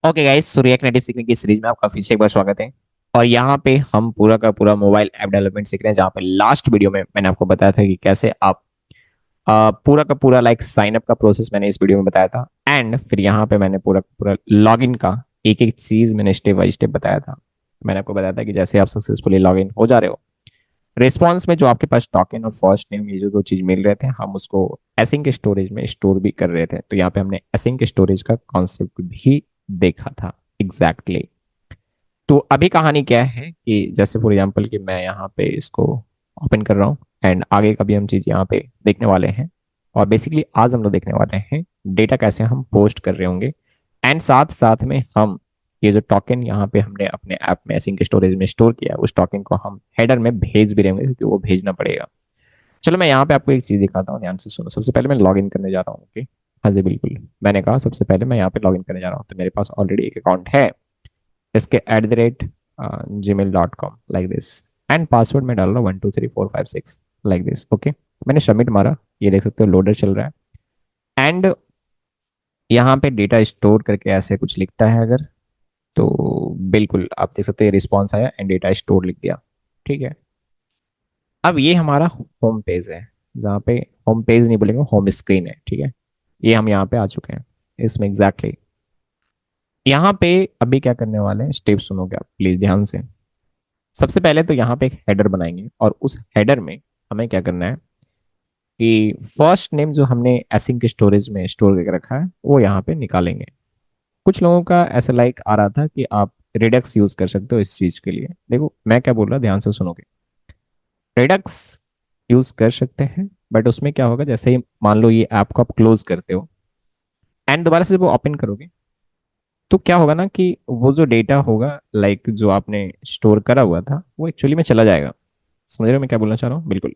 Okay guys, सो react native सीखने की series में आपका फिर से एक बार स्वागत है। और यहाँ पे हम पूरा का पूरा मोबाइल ऐप डेवलपमेंट सीख रहे हैं, जहाँ पे लास्ट वीडियो में मैंने आपको बताया था कि कैसे आप पूरा का पूरा लाइक साइन अप का प्रोसेस मैंने इस वीडियो में बताया था। एंड फिर यहाँ पे मैंने पूरा का पूरा लॉगिन का एक एक चीज मैंने स्टेप बाय स्टेप बताया था। मैंने आपको बताया था कि जैसे आप सक्सेसफुली लॉगिन हो जा रहे हो, रिस्पॉन्स में जो आपके पास टोकन और फर्स्ट नेम ये जो दो चीज मिल रहे थे, हम उसको एसिंक स्टोरेज में स्टोर भी कर रहे थे। तो यहाँ पे हमने एसिंक स्टोरेज का कॉन्सेप्ट भी देखा था एग्जैक्टली exactly। तो अभी कहानी क्या है कि जैसे फॉर एग्जांपल कि मैं यहाँ पे इसको ओपन कर रहा हूँ एंड आगे का भी हम चीज़ यहाँ पे देखने वाले हैं। और बेसिकली आज हम लोग देखने वाले हैं डेटा कैसे हम पोस्ट कर रहे होंगे। एंड साथ साथ में हम ये जो टोकन यहाँ पे हमने अपने ऐप में एसिंक स्टोरेज में स्टोर किया है, उस टोकन को हम हेडर में भेज भी रहे होंगे, क्योंकि वो भेजना पड़ेगा। चलो मैं यहाँ पे आपको एक चीज़ दिखाता हूँ, ध्यान से सुनो। सबसे पहले मैं लॉग इन करने जा रहा हूँ। ओके, हाँ जी बिल्कुल, मैंने कहा सबसे पहले मैं यहाँ पे लॉग इन करने जा रहा हूँ। तो मेरे पास ऑलरेडी एक अकाउंट है, इसके @gmail.com like this. And password में डाल रहा हूँ 123456 लाइक दिस। ओके, मैंने सबमिट मारा, ये देख सकते हो लोडर चल रहा है। एंड यहाँ पे डेटा स्टोर करके ऐसे कुछ लिखता है अगर, तो बिल्कुल आप देख सकते हैं रिस्पॉन्स आया एंड डेटा स्टोर लिख दिया। ठीक है, अब ये हमारा होम पेज है, जहाँ पे होम पेज नहीं बोलेंगे, होम स्क्रीन है। ठीक है, ये हम यहाँ पे आ चुके हैं इसमें एग्जैक्टली exactly। यहाँ पे अभी क्या करने वाले हैं, स्टेप सुनोगे आप प्लीज ध्यान से। सबसे पहले तो यहाँ पे एक हेडर बनाएंगे, और उस हेडर में हमें क्या करना है कि फर्स्ट नेम जो हमने एसिंक स्टोरेज में स्टोर करके रखा है वो यहाँ पे निकालेंगे। कुछ लोगों का ऐसा लाइक आ रहा था कि आप रिडक्स यूज कर सकते हो इस चीज के लिए। देखो मैं क्या बोल रहा, ध्यान से सुनोगे। रिडक्स यूज कर सकते हैं, बट उसमें क्या होगा, जैसे ही मान लो ये ऐप को आप क्लोज करते हो एंड दोबारा से जब वो ओपन करोगे, तो क्या होगा ना कि वो जो डेटा होगा लाइक जो आपने स्टोर करा हुआ था वो एक्चुअली में चला जाएगा। समझ रहे हो मैं क्या बोलना चाह रहा हूँ? बिल्कुल।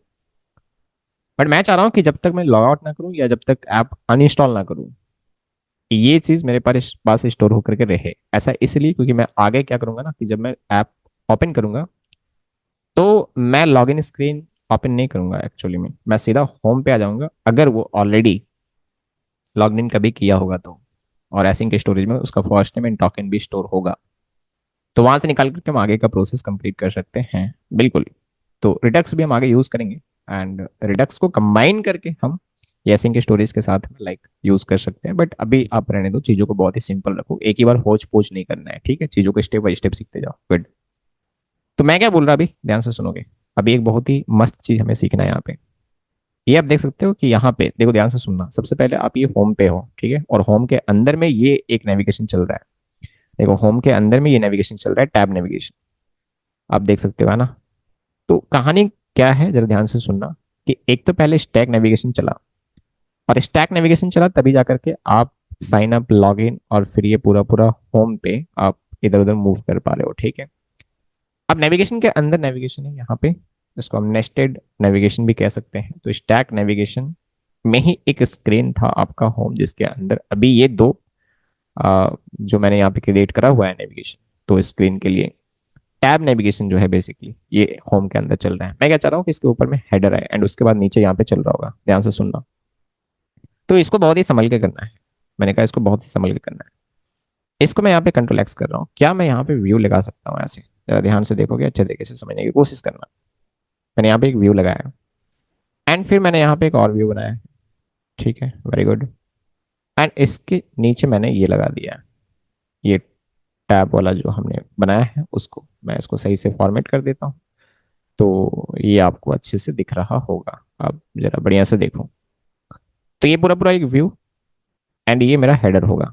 बट मैं चाह रहा हूँ कि जब तक मैं लॉग आउट ना करूँ या जब तक ऐप अनइंस्टॉल ना करूँ, ये चीज़ मेरे पास स्टोर होकर के रहे। ऐसा इसलिए क्योंकि मैं आगे क्या करूंगा ना कि जब मैं ऐप ओपन करूंगा, तो मैं लॉगिन स्क्रीन ओपन नहीं करूंगा। एक्चुअली में मैं सीधा होम पे आ जाऊंगा, अगर वो ऑलरेडी लॉग इन कभी किया होगा तो। और एसिंक स्टोरेज में उसका फर्स्ट नेम एंड टोकन भी स्टोर होगा, तो वहां से निकाल करके हम आगे का प्रोसेस कंप्लीट कर सकते हैं। बिल्कुल। तो रिडक्स भी हम आगे यूज करेंगे, एंड रिडक्स को कंबाइन करके हम एसिंक के स्टोरेज के साथ लाइक यूज कर सकते हैं। बट अभी आप रहने दो, चीजों को बहुत ही सिंपल रखो, एक ही बार होच पोच नहीं करना है। ठीक है, चीजों को स्टेप बाय स्टेप सीखते जाओ। गुड। तो मैं क्या बोल रहा, अभी ध्यान से सुनोगे। अभी एक बहुत ही मस्त चीज हमें सीखना है यहाँ पे। ये आप देख सकते हो कि यहाँ पे देखो, ध्यान से सुनना। सबसे पहले आप ये होम पे हो, ठीक है, और होम के अंदर में ये एक नेविगेशन चल रहा है। देखो होम के अंदर में ये नेविगेशन चल रहा है, टैब नेविगेशन, आप देख सकते हो है ना। तो कहानी क्या है, जरा ध्यान से सुनना। कि एक तो पहले स्टैक नेविगेशन चला, और स्टैक नेविगेशन चला तभी जाकर के आप साइन अप, लॉग इन, और फिर ये पूरा पूरा होम पे आप इधर उधर मूव कर पा रहे हो। ठीक है, अब नेविगेशन के अंदर नेविगेशन है यहाँ पे, इसको हम नेस्टेड नेविगेशन भी कह सकते हैं। तो स्टैक नेविगेशन में ही एक स्क्रीन था आपका होम, जिसके अंदर अभी ये दो जो मैंने यहाँ पे क्रिएट करा हुआ है नेविगेशन, तो स्क्रीन के लिए टैब नेविगेशन जो है बेसिकली ये होम के अंदर चल रहा है। मैं क्या चाह रहा हूँ कि इसके ऊपर में हेडर है एंड उसके बाद नीचे यहाँ पे चल रहा होगा, ध्यान से सुनना। तो इसको बहुत ही संभल के करना है। मैंने कहा इसको बहुत ही संभल के करना है। इसको मैं यहाँ पे कंट्रोल एक्स कर रहा हूँ। क्या मैं यहाँ पे व्यू लगा सकता हूँ ऐसे? जरा ध्यान से देखोगे, अच्छे तरीके से समझने की कोशिश करना। मैंने यहाँ पे एक व्यू लगाया एंड फिर मैंने यहाँ पे एक और व्यू बनाया। ठीक है, वेरी गुड। एंड इसके नीचे मैंने ये लगा दिया, ये टैब वाला जो हमने बनाया है उसको मैं इसको सही से फॉर्मेट कर देता हूँ। तो ये आपको अच्छे से दिख रहा होगा, आप जरा बढ़िया से देखो। तो ये पूरा पूरा एक व्यू एंड ये मेरा हेडर होगा।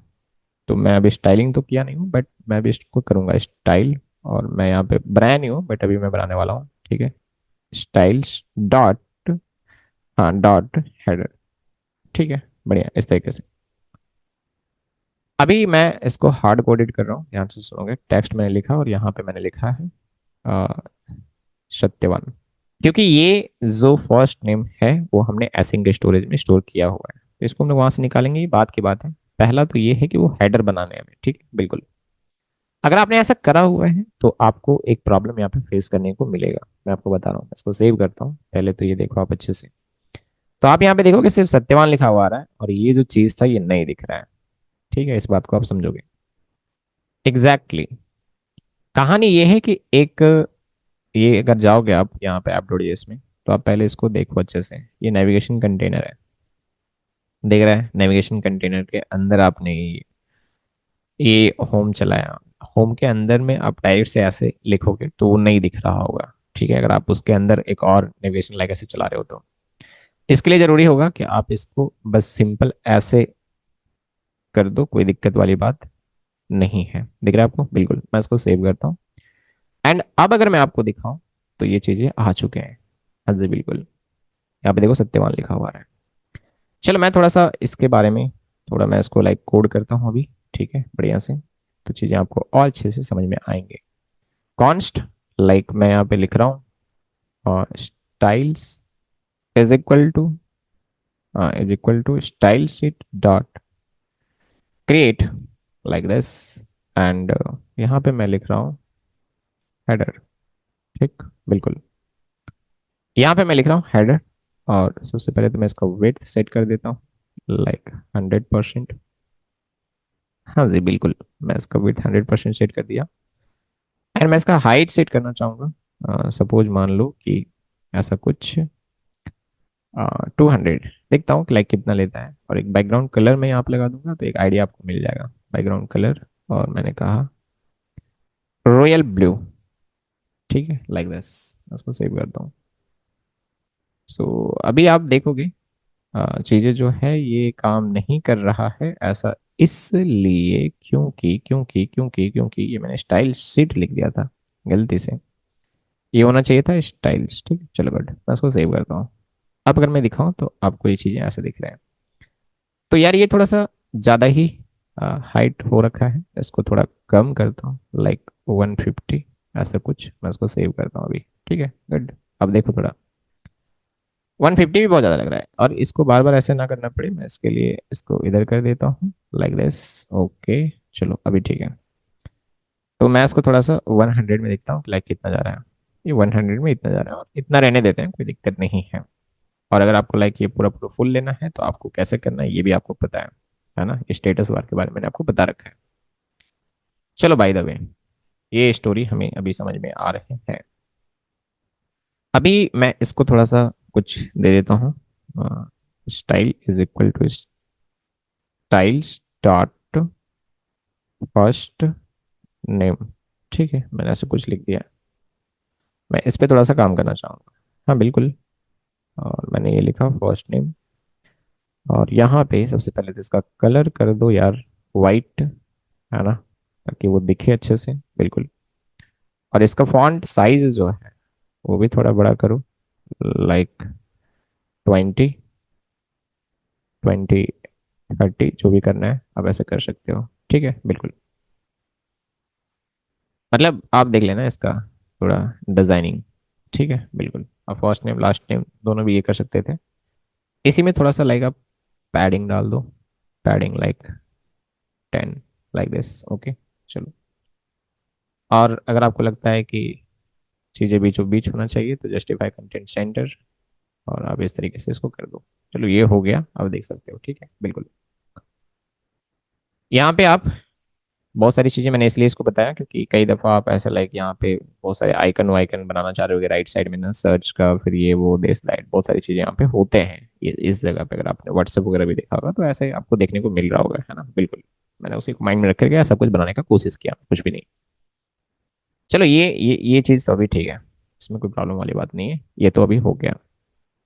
तो मैं अभी स्टाइलिंग तो किया नहीं हूँ, बट मैं अभी इसको करूँगा स्टाइल। और मैं यहाँ पे बनाया नहीं हूँ, बट अभी मैं बनाने वाला हूँ। ठीक है, स्टाइल्स डॉट, हाँ डॉट हेडर। ठीक है, बढ़िया इस तरीके से। अभी मैं इसको हार्ड कोडेड कर रहा हूँ, ध्यान से सुनोगे। टेक्स्ट मैंने लिखा और यहाँ पे मैंने लिखा है अ, सत्यवान, क्योंकि ये जो फर्स्ट नेम है वो हमने एसिंक स्टोरेज में स्टोर किया हुआ है। तो इसको हम लोग वहां से निकालेंगे, ये बात की बात है। पहला तो ये है कि वो हेडर बनाने हैं हमें। ठीक है, बिल्कुल। अगर आपने ऐसा करा हुआ है तो आपको एक प्रॉब्लम यहाँ पे फेस करने को मिलेगा, मैं आपको बता रहा हूँ। इसको सेव करता हूँ पहले, तो ये देखो आप अच्छे से। तो आप यहाँ पे देखोगे सिर्फ सत्यवान लिखा हुआ आ रहा है, और ये जो चीज था ये नहीं दिख रहा है। ठीक है, इस बात को आप समझोगे। Exactly exactly. कहानी ये है कि एक, ये अगर जाओगे आप यहाँ पे app.js में, तो आप पहले इसको देखो अच्छे से। ये नेविगेशन कंटेनर है, देख रहा है? नेविगेशन कंटेनर के अंदर आपने ये होम चलाया। होम के अंदर में आप डायरेक्ट से ऐसे लिखोगे तो वो नहीं दिख रहा होगा, ठीक है? अगर आप उसके अंदर एक और नेविगेशन लाइक ऐसे चला रहे हो तो इसके लिए जरूरी होगा कि आप इसको बस सिंपल ऐसे कर दो, कोई दिक्कत वाली बात नहीं है। दिख रहा है आपको? बिल्कुल। मैं इसको सेव करता हूँ। एंड अब अगर मैं आपको दिखाऊं तो ये चीजें आ चुके हैं। हाँ जी बिल्कुल, यहाँ पे देखो सत्यवान लिखा हुआ है। चलो मैं थोड़ा सा इसके बारे में, थोड़ा मैं इसको लाइक कोड करता हूँ अभी, ठीक है, बढ़िया से। तो चीजें आपको और अच्छे से समझ में आएंगे। कॉन्स्ट, लाइक मैं यहाँ पे लिख रहा हूँ, और styles is equal to style sheet dot create, like this. And यहाँ पे मैं लिख रहा हूँ हेडर, ठीक, बिल्कुल। यहाँ पे मैं लिख रहा हूँ हेडर, और सबसे पहले तो मैं इसका वेट सेट कर देता हूँ, लाइक 100%। हाँ जी बिल्कुल, मैं इसका वेट 100% सेट कर दिया। एंड मैं इसका हाइट सेट करना चाहूँगा, सपोज मान लो कि ऐसा कुछ 200। देखता हूँ लाइक कितना लेता है। और एक बैकग्राउंड कलर मैं यहाँ पे लगा दूंगा तो एक आइडिया आपको मिल जाएगा। बैकग्राउंड कलर, और मैंने कहा रॉयल ब्लू, ठीक है, लाइक दिस। इसको सेव करता हूँ। सो अभी आप देखोगे चीजें जो है ये काम नहीं कर रहा है ऐसा, इसलिए क्योंकि ये मैंने स्टाइल शीट लिख दिया था गलती से। ये होना चाहिए था स्टाइल्स, ठीक है, चलो गुड। मैं इसको सेव करता हूँ। अब अगर मैं दिखाऊं तो आपको ये चीजें ऐसे दिख रहे हैं। तो यार ये थोड़ा सा ज्यादा ही हाइट हो रखा है, इसको थोड़ा कम करता हूँ, लाइक 150 ऐसा कुछ। मैं इसको सेव करता हूँ अभी, ठीक है, गुड। अब देखो थोड़ा 150 भी बहुत ज़्यादा लग रहा है, और इसको बार बार ऐसे ना करना पड़े, मैं इसके लिए इसको इधर कर देता हूँ, लाइक दिस। ओके, चलो अभी ठीक है। तो मैं इसको थोड़ा सा 100 में देखता हूँ, लाइक कितना जा रहा है। ये 100 में इतना जा रहा है, और इतना रहने देते हैं, कोई दिक्कत नहीं है। और अगर आपको लाइक ये पूरा पूरा फुल लेना है तो आपको कैसे करना है ये भी आपको पता है ना? स्टेटस बार के बारे में मैंने आपको बता रखा है। चलो बाय द वे, ये स्टोरी हमें अभी समझ में आ रहे हैं। अभी मैं इसको थोड़ा सा कुछ दे देता हूँ। Style is equal to styles dot first name, ठीक है, मैंने ऐसे कुछ लिख दिया। मैं इस पे थोड़ा सा काम करना चाहूँगा। हाँ बिल्कुल। और मैंने ये लिखा फर्स्ट नेम, और यहाँ पे सबसे पहले तो इसका कलर कर दो यार वाइट, है ना, ताकि वो दिखे अच्छे से, बिल्कुल। और इसका फॉन्ट साइज जो है वो भी थोड़ा बड़ा करो, लाइक 20 20 30, जो भी करना है आप ऐसे कर सकते हो, ठीक है, बिल्कुल। मतलब आप देख लेना इसका थोड़ा डिजाइनिंग, ठीक है, बिल्कुल। आप फर्स्ट नेम लास्ट नेम दोनों भी ये कर सकते थे। इसी में थोड़ा सा लाइक आप पैडिंग डाल दो, padding like 10, like this, okay, चलो। और अगर आपको लगता है कि चीज़ें बीचों बीच होना चाहिए तो जस्टिफाई कंटेंट सेंटर, और आप इस तरीके से इसको कर दो। चलो ये हो गया, आप देख सकते हो, ठीक है, बिल्कुल। यहाँ पे आप बहुत सारी चीज़ें, मैंने इसलिए इसको बताया क्योंकि कई दफ़ा आप ऐसे लाइक यहाँ पे बहुत सारे आइकन वाइकन बनाना चाह रहे हो राइट साइड में ना, सर्च का, फिर ये वो दिस दैट, बहुत सारी चीज़ें यहाँ पे होते हैं। ये इस जगह पे अगर आपने व्हाट्सएप वगैरह भी देखा होगा तो ऐसे आपको देखने को मिल रहा होगा, है ना, बिल्कुल। मैंने उसी को माइंड में रख करके सब कुछ बनाने का कोशिश किया, कुछ भी नहीं। चलो ये चीज़ तो अभी ठीक है, इसमें कोई प्रॉब्लम वाली बात नहीं है, ये तो अभी हो गया।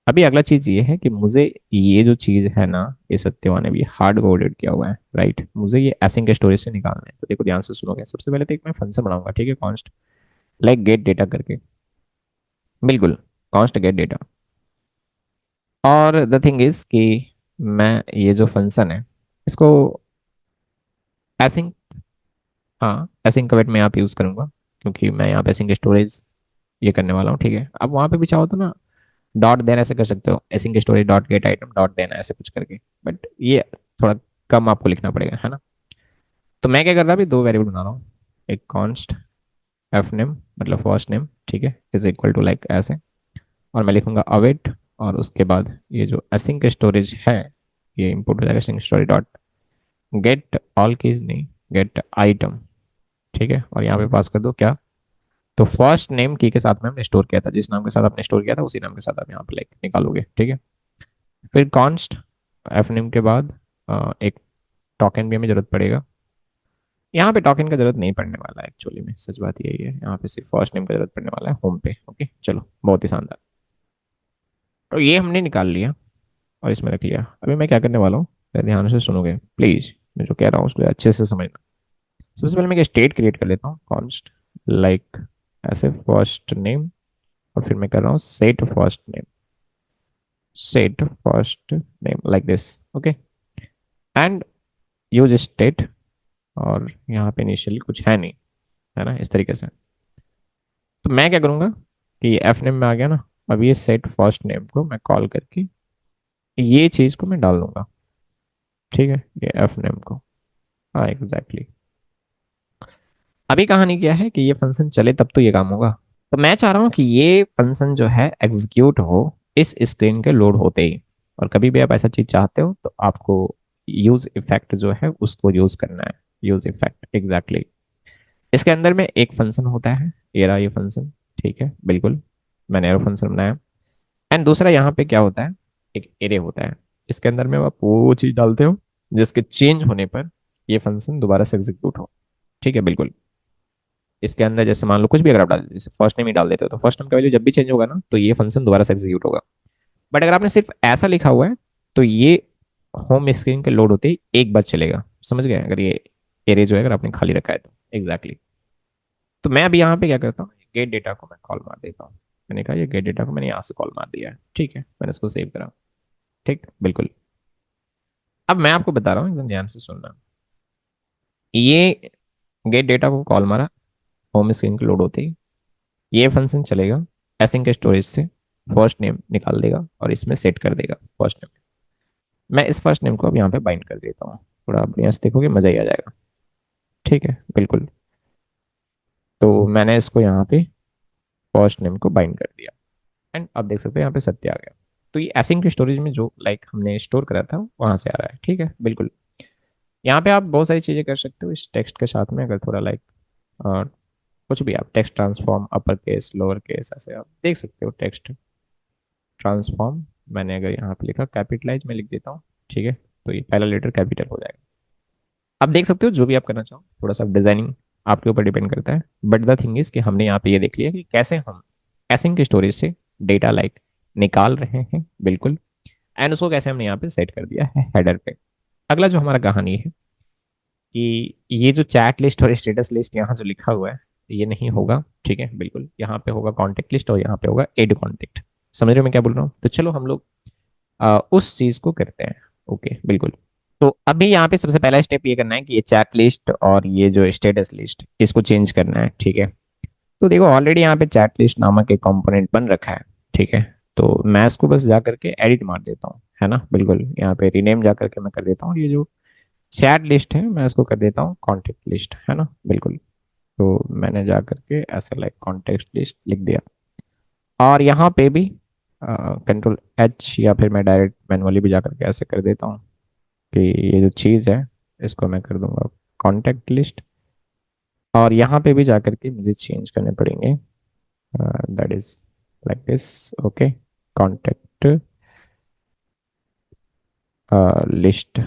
अभी अगला चीज ये है कि मुझे ये जो चीज है ना, ये सत्यवान ने भी हार्ड कोडेड किया हुआ है, राइट? मुझे ये एसिंक स्टोरेज से निकालना है। तो देखो ध्यान से सुनोगे, सबसे पहले तो एक मैं फंक्शन बनाऊंगा, ठीक है, कॉन्स्ट लाइक गेट डेटा करके, बिल्कुल, कॉन्स्ट गेट डेटा। और द थिंग इज कि मैं ये जो फंक्शन है इसको एसिंक, हाँ एसिंक कवेट में यहाँ पे यूज करूंगा, क्योंकि मैं यहाँ पे एसिंक स्टोरेज ये करने वाला हूँ, ठीक है। अब वहाँ पे भी चाहो तो ना डॉट देन ऐसे कर सकते हो, async storage dot gate item dot देना ऐसे कुछ करके, बट ये थोड़ा कम आपको लिखना पड़ेगा, है ना। तो मैं क्या कर रहा अभी, दो वेरिएबल बना रहा हूँ। एक कॉन्स्ट एफ नेम, मतलब फर्स्ट नेम, ठीक है, इज इक्वल टू लाइक ऐसे, और मैं लिखूंगा अवेट, और उसके बाद ये जो एसिंक स्टोरेज है ये इंपोर्ट हो जाएगा async storage dot get all keys नहीं, गेट आइटम, ठीक है, और यहाँ पे पास कर दो क्या, तो फर्स्ट नेम की के साथ में हमने स्टोर किया था, जिस नाम के साथ आपने स्टोर किया था उसी नाम के साथ आप यहाँ पे लाइक निकालोगे। ठीक है, फिर कॉन्स्ट एफ नेम के बाद एक टोकन भी हमें जरूरत पड़ेगा। यहाँ पे टोकन का जरूरत नहीं पड़ने वाला है एक्चुअली में, सच बात यही है, यहाँ पे सिर्फ फर्स्ट नेम का जरूरत पड़ने वाला है होम पे। ओके चलो, बहुत ही शानदार। तो ये हमने निकाल लिया और इसमें रख लिया। अभी मैं क्या करने वाला हूँ, ध्यान से सुनोगे प्लीज, मैं जो कह रहा हूँ उसको अच्छे से समझना। सबसे पहले मैं एक स्टेट क्रिएट कर लेता हूँ, कॉन्स्ट लाइक ऐसे फर्स्ट नेम, और फिर मैं कर रहा हूँ set first name, set first name like this. Okay, and use state, और यहाँ पे इनिशियली कुछ है नहीं, है ना, इस तरीके से। तो मैं क्या करूँगा कि एफ नेम में आ गया ना, अब ये सेट फर्स्ट नेम को मैं कॉल करके ये चीज़ को मैं डाल दूंगा। ठीक है, ये एफ नेम को, हाँ एग्जैक्टली। अभी कहानी क्या है कि ये फंक्शन चले तब तो ये काम होगा। तो मैं चाह रहा हूँ कि ये फंक्शन जो है एग्जीक्यूट हो इस स्क्रीन के लोड होते ही। और कभी भी आप ऐसा चीज चाहते हो तो आपको यूज इफेक्ट जो है उसको यूज करना है, यूज इफेक्ट एग्जैक्टली। इसके अंदर में एक फंक्शन होता है, ये रहा ये फंक्शन। ठीक है बिल्कुल, मैंने एरो फंक्शन बनाया। एंड दूसरा यहाँ पे क्या होता है, एक एरे होता है। इसके अंदर में आप वो चीज डालते हो जिसके चेंज होने पर ये फंक्शन दोबारा से एग्जीक्यूट हो। ठीक है बिल्कुल। इसके अंदर जैसे मान लो कुछ भी अगर आप डाल जैसे फर्स्ट नेम ही डाल देते हो, तो फर्स्ट नेम का वैल्यू जब भी चेंज होगा ना तो ये फंक्शन दोबारा से एग्जीक्यूट होगा। बट अगर आपने सिर्फ ऐसा लिखा हुआ है तो ये होम स्क्रीन के लोड होते ही एक बार चलेगा। समझ गए, अगर ये एरे जो है अगर आपने खाली रखा है तो एग्जैक्टली। तो मैं अभी यहाँ पे क्या करता हूँ, गेट डेटा को मैं कॉल मार देता हूँ। मैंने कहा ये गेट डेटा को मैंने यहाँ से कॉल मार दिया है। ठीक है, मैंने इसको सेव करा। ठीक बिल्कुल। अब मैं आपको बता रहा हूँ, एकदम ध्यान से सुनना। ये गेट डेटा को कॉल मारा, होम स्क्रीन के लोड होते ही ये फंक्शन चलेगा, एसिंक के स्टोरेज से फर्स्ट नेम निकाल देगा और इसमें सेट कर देगा फर्स्ट नेम। मैं इस फर्स्ट नेम को अब यहाँ पे बाइंड कर देता हूँ, थोड़ा आप यहाँ से देखोगे मजा ही आ जाएगा। ठीक है बिल्कुल। तो मैंने इसको यहाँ पे फर्स्ट नेम को बाइंड कर दिया, एंड अब देख सकते हो यहाँ पे सत्य आ गया। तो ये एसिंक के स्टोरेज में जो लाइक हमने स्टोर करा था वहां से आ रहा है। ठीक है बिल्कुल। यहाँ पे आप बहुत सारी चीजें कर सकते हो इस टेक्स्ट के साथ में, अगर थोड़ा लाइक कुछ भी आप text transform, upper case lower case, ऐसे आप देख सकते हो टेक्स्ट ट्रांसफॉर्म। मैंने अगर यहाँ पे लिखा कैपिटलाइज, मैं लिख देता हूँ। ठीक है, तो ये पहला लेटर कैपिटल हो जाएगा। अब देख सकते हो जो भी आप करना चाहो, थोड़ा सा डिजाइनिंग आपके ऊपर डिपेंड करता है। बट द थिंग इज कि हमने यहाँ पे ये देख लिया कि कैसे हम एसिंक की स्टोरेज से डेटा लाइक निकाल रहे हैं बिल्कुल, एंड उसको कैसे हमने यहाँ पे सेट कर दिया है हेडर पे। अगला जो हमारा कहानी है कि ये जो चैट लिस्ट और स्टेटस लिस्ट यहाँ जो लिखा हुआ है ये नहीं होगा। ठीक है बिल्कुल, यहाँ पे होगा कॉन्टेक्ट लिस्ट और यहाँ पे होगा एड कॉन्टेक्ट। समझ रहे हो मैं क्या बोल रहा हूँ? तो चलो हम लोग उस चीज को करते हैं। ओके बिल्कुल। तो अभी यहाँ पे सबसे पहला स्टेप ये करना है कि ये चैट लिस्ट और ये जो स्टेटस लिस्ट इसको चेंज करना है। ठीक है, तो देखो ऑलरेडी यहाँ पे चैट लिस्ट नामक एक कंपोनेंट बन रखा है। ठीक है, तो मैं इसको बस जा करके एडिट मार देता हूँ, है ना बिल्कुल। यहाँ पे रीनेम जा करके मैं कर देता हूँ, ये जो चैट लिस्ट है मैं इसको कर देता हूँ कॉन्टेक्ट लिस्ट, है ना बिल्कुल। तो मैंने जा करके ऐसे लाइक कॉन्टेक्ट लिस्ट लिख दिया, और यहाँ पे भी कंट्रोल एच या फिर मैं डायरेक्ट मैनुअली भी जा करके ऐसे कर देता हूँ कि ये जो चीज़ है इसको मैं कर दूंगा कॉन्टेक्ट लिस्ट। और यहाँ पे भी जा करके मुझे चेंज करने पड़ेंगे, that is like this. Okay, contact list,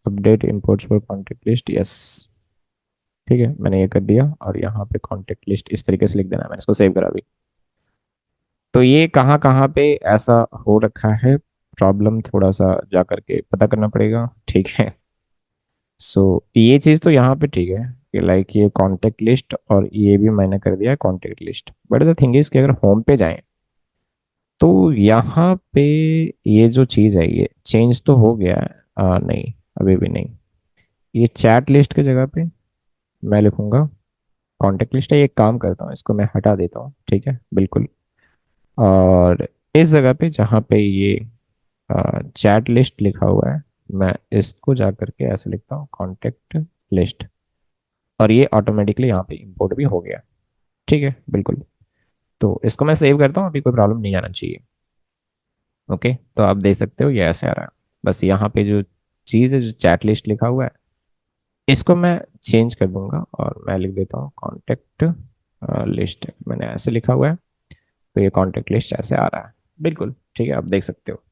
update imports for contact list, yes. ठीक है, मैंने ये कर दिया, और यहाँ पे कॉन्टेक्ट लिस्ट इस तरीके से लिख देना है। मैंने इसको सेव करा भी। तो ये कहाँ कहाँ पे ऐसा हो रखा है प्रॉब्लम, थोड़ा सा जा करके पता करना पड़ेगा। ठीक है, सो ये चीज़ तो यहाँ पे ठीक है कि लाइक ये कॉन्टेक्ट लिस्ट और ये भी मैंने कर दिया है contact list. But the thing is कि अगर होम पे जाएं तो यहाँ पे ये जो चीज़ है ये चेंज तो हो गया है, नहीं अभी भी नहीं। ये चैट लिस्ट की जगह पे मैं लिखूंगा कॉन्टेक्ट लिस्ट है। ये एक काम करता हूँ, इसको मैं हटा देता हूँ। ठीक है बिल्कुल, और इस जगह पे जहाँ पे ये चैट लिस्ट लिखा हुआ है मैं इसको जा करके ऐसे लिखता हूँ कॉन्टेक्ट लिस्ट, और ये ऑटोमेटिकली यहाँ पे इंपोर्ट भी हो गया। ठीक है बिल्कुल। तो इसको मैं सेव करता हूँ, अभी कोई प्रॉब्लम नहीं आना चाहिए। ओके, तो आप देख सकते हो ये ऐसे आ रहा है। बस यहाँ पे जो चीज़ है जो चैट लिस्ट लिखा हुआ है इसको मैं चेंज कर दूंगा और मैं लिख देता हूँ कॉन्टेक्ट लिस्ट। मैंने ऐसे लिखा हुआ है, तो ये कॉन्टेक्ट लिस्ट ऐसे आ रहा है। बिल्कुल ठीक है, आप देख सकते हो।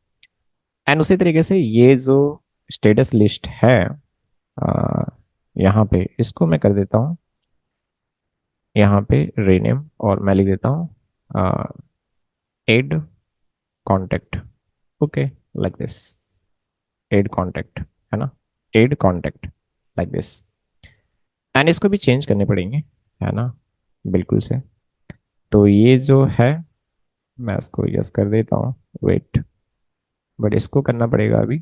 एंड उसी तरीके से ये जो स्टेटस लिस्ट है, अ, यहाँ पे इसको मैं कर देता हूँ यहाँ पे रीनेम, और मैं लिख देता हूँ add contact. Okay, like this, add contact, है ना, add contact, like this. And इसको भी चेंज करने पड़ेंगे, है ना, बिल्कुल से। तो ये जो है, मैं इसको यस कर देता हूँ, वेट, बट इसको करना पड़ेगा अभी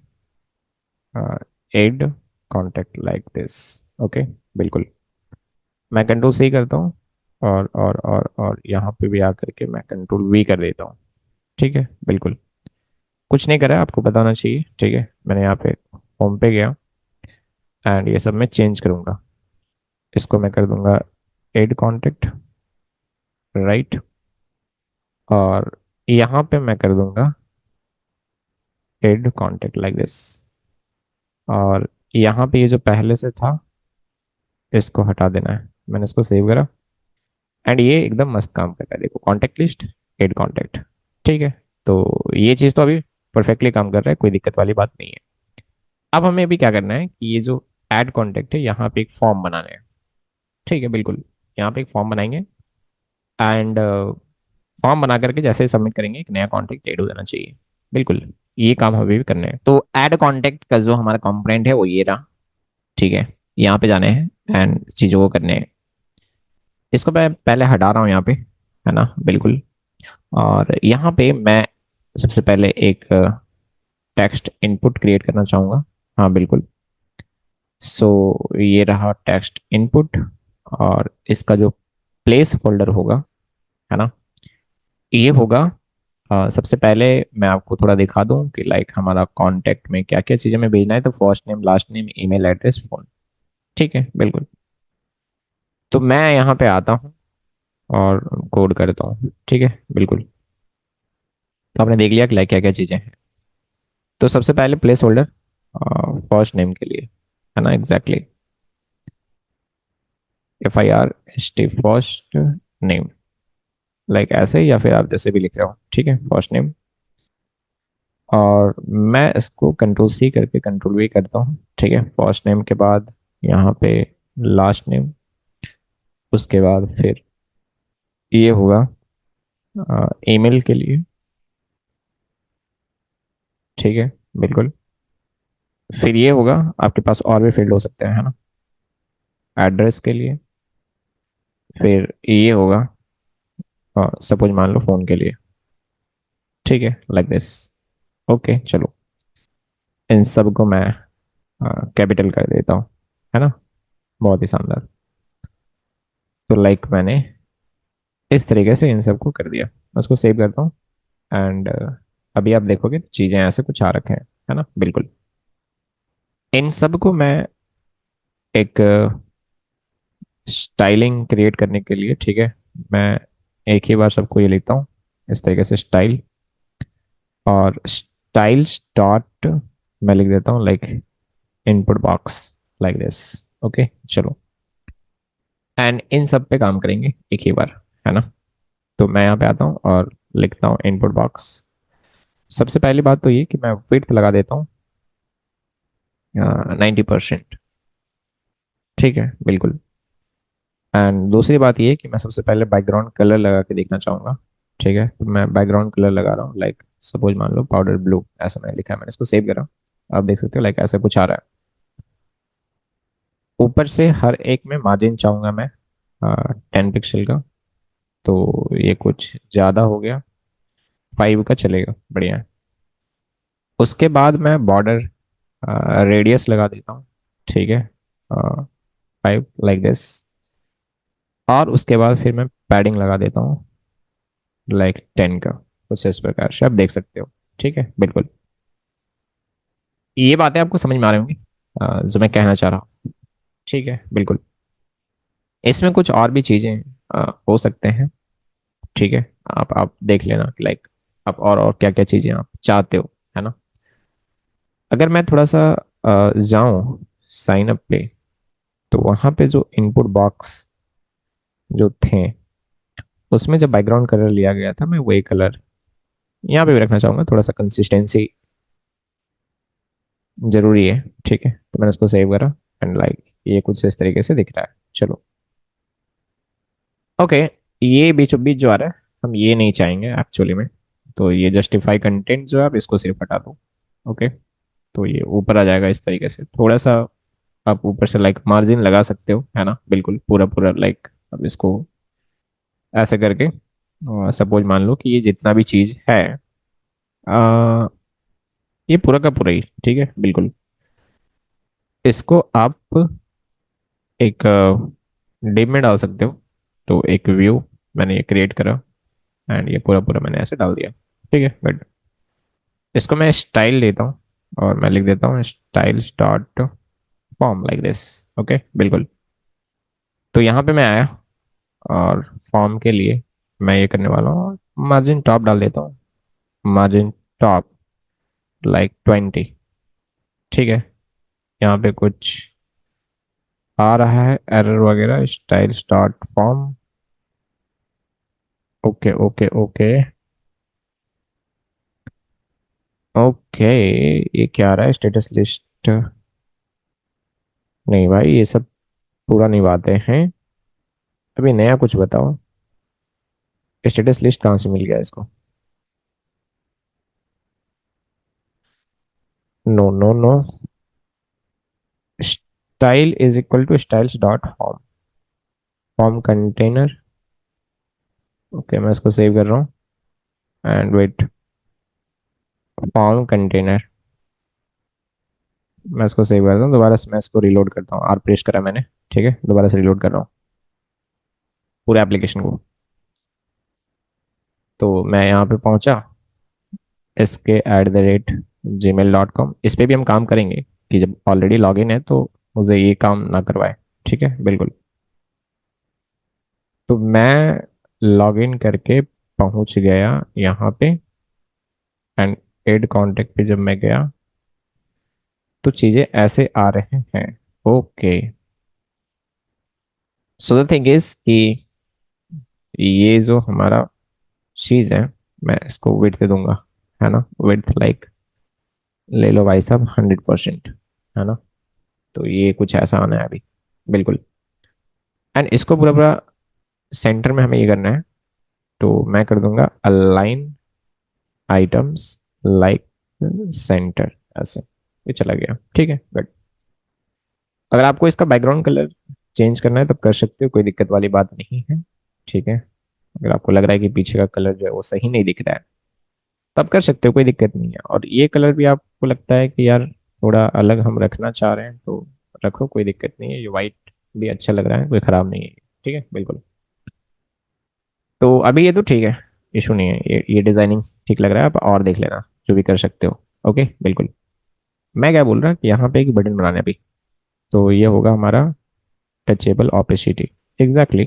add contact like this. Okay, बिल्कुल। मैं कंट्रोल सी करता हूँ, और यहाँ पे भी आकर के मैं कंट्रोल वी कर देता हूँ। ठीक है, बिल्कुल। कुछ नहीं करा है, आपको बताना चाहिए। ठीक है, मैंने यहाँ पे होम पे गया, एंड ये सब मैं चेंज करूँगा। इसको मैं कर दूंगा एड कॉन्टेक्ट, राइट, और यहाँ पे मैं कर दूंगा एड कॉन्टेक्ट लाइक दिस। और यहाँ पे ये जो पहले से था, इसको हटा देना है। मैंने इसको सेव करा, एंड ये एकदम मस्त काम कर रहा है। देखो, कॉन्टेक्ट लिस्ट, एड कॉन्टेक्ट। ठीक है, तो ये चीज़ तो अभी परफेक्टली काम कर रहा है, कोई दिक्कत वाली बात नहीं है। अब हमें अभी क्या करना है कि ये जो ऐड कॉन्टेक्ट है, यहाँ पे एक फॉर्म बनाना है। ठीक है, बिल्कुल। यहाँ पे एक फॉर्म बनाएंगे, एंड फॉर्म बना करके जैसे ही सबमिट करेंगे, एक नया कॉन्टेक्ट ऐड हो जाना चाहिए। बिल्कुल, ये काम हमें भी करना है। तो ऐड कॉन्टेक्ट का जो हमारा कंपोनेंट है वो ये रहा। ठीक है, यहाँ पे जाने हैं एंड चीज़ों को करने हैं। इसको मैं पहले हटा रहा हूँ यहाँ पे, है ना, बिल्कुल। और यहाँ पे मैं सबसे पहले एक टेक्स्ट इनपुट क्रिएट करना चाहूँगा। हाँ, बिल्कुल। सो ये रहा टेक्स्ट इनपुट, और इसका जो प्लेस होल्डर होगा, है ना, ये होगा। सबसे पहले मैं आपको थोड़ा दिखा दूं कि लाइक हमारा कॉन्टैक्ट में क्या क्या चीज़ें हमें भेजना है। तो first name, last name, email address, phone. ठीक है, बिल्कुल। तो मैं यहाँ पे आता हूँ और कोड करता हूँ। ठीक है, बिल्कुल। तो आपने देख लिया कि लाइक क्या क्या चीज़ें हैं। तो सबसे पहले प्लेस होल्डर फर्स्ट नेम के लिए, है ना, exactly FIRST first name, like ऐसे, या फिर आप जैसे भी लिख रहे हो। ठीक है, फर्स्ट नेम। और मैं इसको कंट्रोल C करके कंट्रोल V करता हूँ। ठीक है, फर्स्ट नेम के बाद यहाँ पे लास्ट नेम, उसके बाद फिर ये होगा ईमेल के लिए। ठीक है, बिल्कुल। फिर ये होगा, आपके पास और भी फील्ड हो सकते हैं, है ना, एड्रेस के लिए। फिर ये होगा सपोज मान लो फोन के लिए। ठीक है, लाइक दिस। ओके, चलो, इन सब को मैं कैपिटल कर देता हूँ, है ना, बहुत ही शानदार। तो लाइक मैंने इस तरीके से इन सबको कर दिया। मैं उसको सेव करता हूँ, एंड अभी आप देखोगे चीज़ें ऐसे कुछ आ रखे हैं, है ना, बिल्कुल। इन सब को मैं एक स्टाइलिंग क्रिएट करने के लिए, ठीक है, मैं एक ही बार सबको ये लिखता हूँ इस तरीके से, स्टाइल, और स्टाइल डॉट मैं लिख देता हूँ like input box, like this. Okay, चलो, एंड इन सब पे काम करेंगे एक ही बार, है ना। तो मैं यहाँ पे आता हूँ और लिखता हूँ इनपुट बॉक्स। सबसे पहली बात तो ये कि मैं विड्थ लगा देता हूँ 90%। ठीक है, बिल्कुल। एंड दूसरी बात ये है कि मैं सबसे पहले बैकग्राउंड कलर लगा के देखना चाहूँगा। ठीक है, तो मैं बैकग्राउंड कलर लगा रहा हूँ, लाइक सपोज मान लो पाउडर ब्लू, ऐसा मैंने लिखा है। मैंने इसको सेव करा, आप देख सकते हो लाइक ऐसा कुछ आ रहा है। ऊपर से हर एक में मार्जिन चाहूँगा मैं 10 पिक्सल का। तो ये कुछ ज़्यादा हो गया, 5 का चलेगा, बढ़िया है। उसके बाद मैं बॉर्डर रेडियस लगा देता हूँ। ठीक है, 5, लाइक दिस। और उसके बाद फिर मैं पैडिंग लगा देता हूँ लाइक 10 का, कुछ इस प्रकार से आप देख सकते हो। ठीक है, बिल्कुल। ये बातें आपको समझ में आ रही होंगी जो मैं कहना चाह रहा हूँ। ठीक है, बिल्कुल। इसमें कुछ और भी चीज़ें हो सकते हैं। ठीक है, आप देख लेना लाइक आप और क्या क्या चीज़ें आप चाहते हो, है ना। अगर मैं थोड़ा सा जाऊं साइन अप पे, तो वहाँ पे जो इनपुट बॉक्स जो थे उसमें जब बैकग्राउंड कलर लिया गया था, मैं वही कलर यहाँ पे भी रखना चाहूँगा। थोड़ा सा कंसिस्टेंसी जरूरी है, ठीक है। तो मैंने इसको सेव करा एंड लाइक ये कुछ इस तरीके से दिख रहा है। चलो ओके, ये बीचों बीच जो आ रहा है हम ये नहीं चाहेंगे एक्चुअली में। तो ये जस्टिफाई कंटेंट जो है आप इसको सिर्फ हटा दो। ओके, तो ये ऊपर आ जाएगा इस तरीके से। थोड़ा सा आप ऊपर से लाइक मार्जिन लगा सकते हो, है ना, बिल्कुल पूरा पूरा लाइक। अब इसको ऐसे करके सपोज मान लो कि ये जितना भी चीज है आ, ये पूरा का पूरा ही ठीक है बिल्कुल। इसको आप एक डिप में डाल सकते हो। तो एक व्यू मैंने ये क्रिएट करा एंड ये पूरा पूरा मैंने ऐसे डाल दिया, ठीक है। बट इसको मैं स्टाइल देता हूँ और मैं लिख देता हूँ style dot form like this. Okay बिल्कुल। तो यहाँ पे मैं आया और फॉर्म के लिए मैं ये करने वाला हूँ, मार्जिन टॉप डाल देता हूँ। मार्जिन टॉप लाइक 20, ठीक है। यहाँ पे कुछ आ रहा है एरर वगैरह, style start form. Okay okay okay okay. ये क्या आ रहा है, स्टेटस लिस्ट? नहीं भाई, ये सब पूरा नहीं बातें हैं। अभी नया कुछ बताओ। स्टेटस लिस्ट कहाँ से मिल गया इसको? No no no, style is equal to styles dot form, form container. Okay मैं इसको सेव कर रहा हूँ एंड वेट, फॉर्म कंटेनर। मैं इसको सेव करता हूँ दोबारा से, मैं इसको रिलोड करता हूँ। आर प्रेस करा मैंने, ठीक है, दोबारा से रिलोड कर रहा हूँ पूरे एप्लीकेशन को। तो मैं यहाँ पे पहुंचा, इसके @gmail.com। इस पे भी हम काम करेंगे कि जब ऑलरेडी लॉगिन है तो मुझे ये काम ना करवाए, ठीक है बिल्कुल। तो मैं लॉगिन करके पहुंच गया यहाँ पे एंड एड कॉन्टेक्ट पे जब मैं गया तो चीज़ें ऐसे आ रहे हैं। Okay, so the thing is कि ये जो हमारा चीज़ है, मैं इसको विड्थ दूंगा, है ना, विड्थ लाइक ले लो भाई साहब 100%, है ना। तो ये कुछ ऐसा आना है अभी बिल्कुल। एंड इसको पूरा पूरा सेंटर में हमें ये करना है। तो मैं कर दूंगा अलाइन आइटम्स लाइक सेंटर, ऐसे। ये चला गया, ठीक है। बट अगर आपको इसका बैकग्राउंड कलर चेंज करना है तो कर सकते हो, कोई दिक्कत वाली बात नहीं है, ठीक है। अगर आपको लग रहा है कि पीछे का कलर जो है वो सही नहीं दिख रहा है तब कर सकते हो, कोई दिक्कत नहीं है। और ये कलर भी आपको लगता है कि यार थोड़ा अलग हम रखना चाह रहे हैं तो रखो, कोई दिक्कत नहीं है। ये वाइट भी अच्छा लग रहा है, कोई खराब नहीं है, ठीक है बिल्कुल। तो अभी ये तो ठीक है, इशू नहीं है। ये डिजाइनिंग ठीक लग रहा है, आप और देख लेना जो भी कर सकते हो। ओके बिल्कुल। मैं क्या बोल रहा कि यहाँ पे एक बटन बनाना है अभी। तो ये होगा हमारा टचेबल ऑपेसिटी, एग्जैक्टली,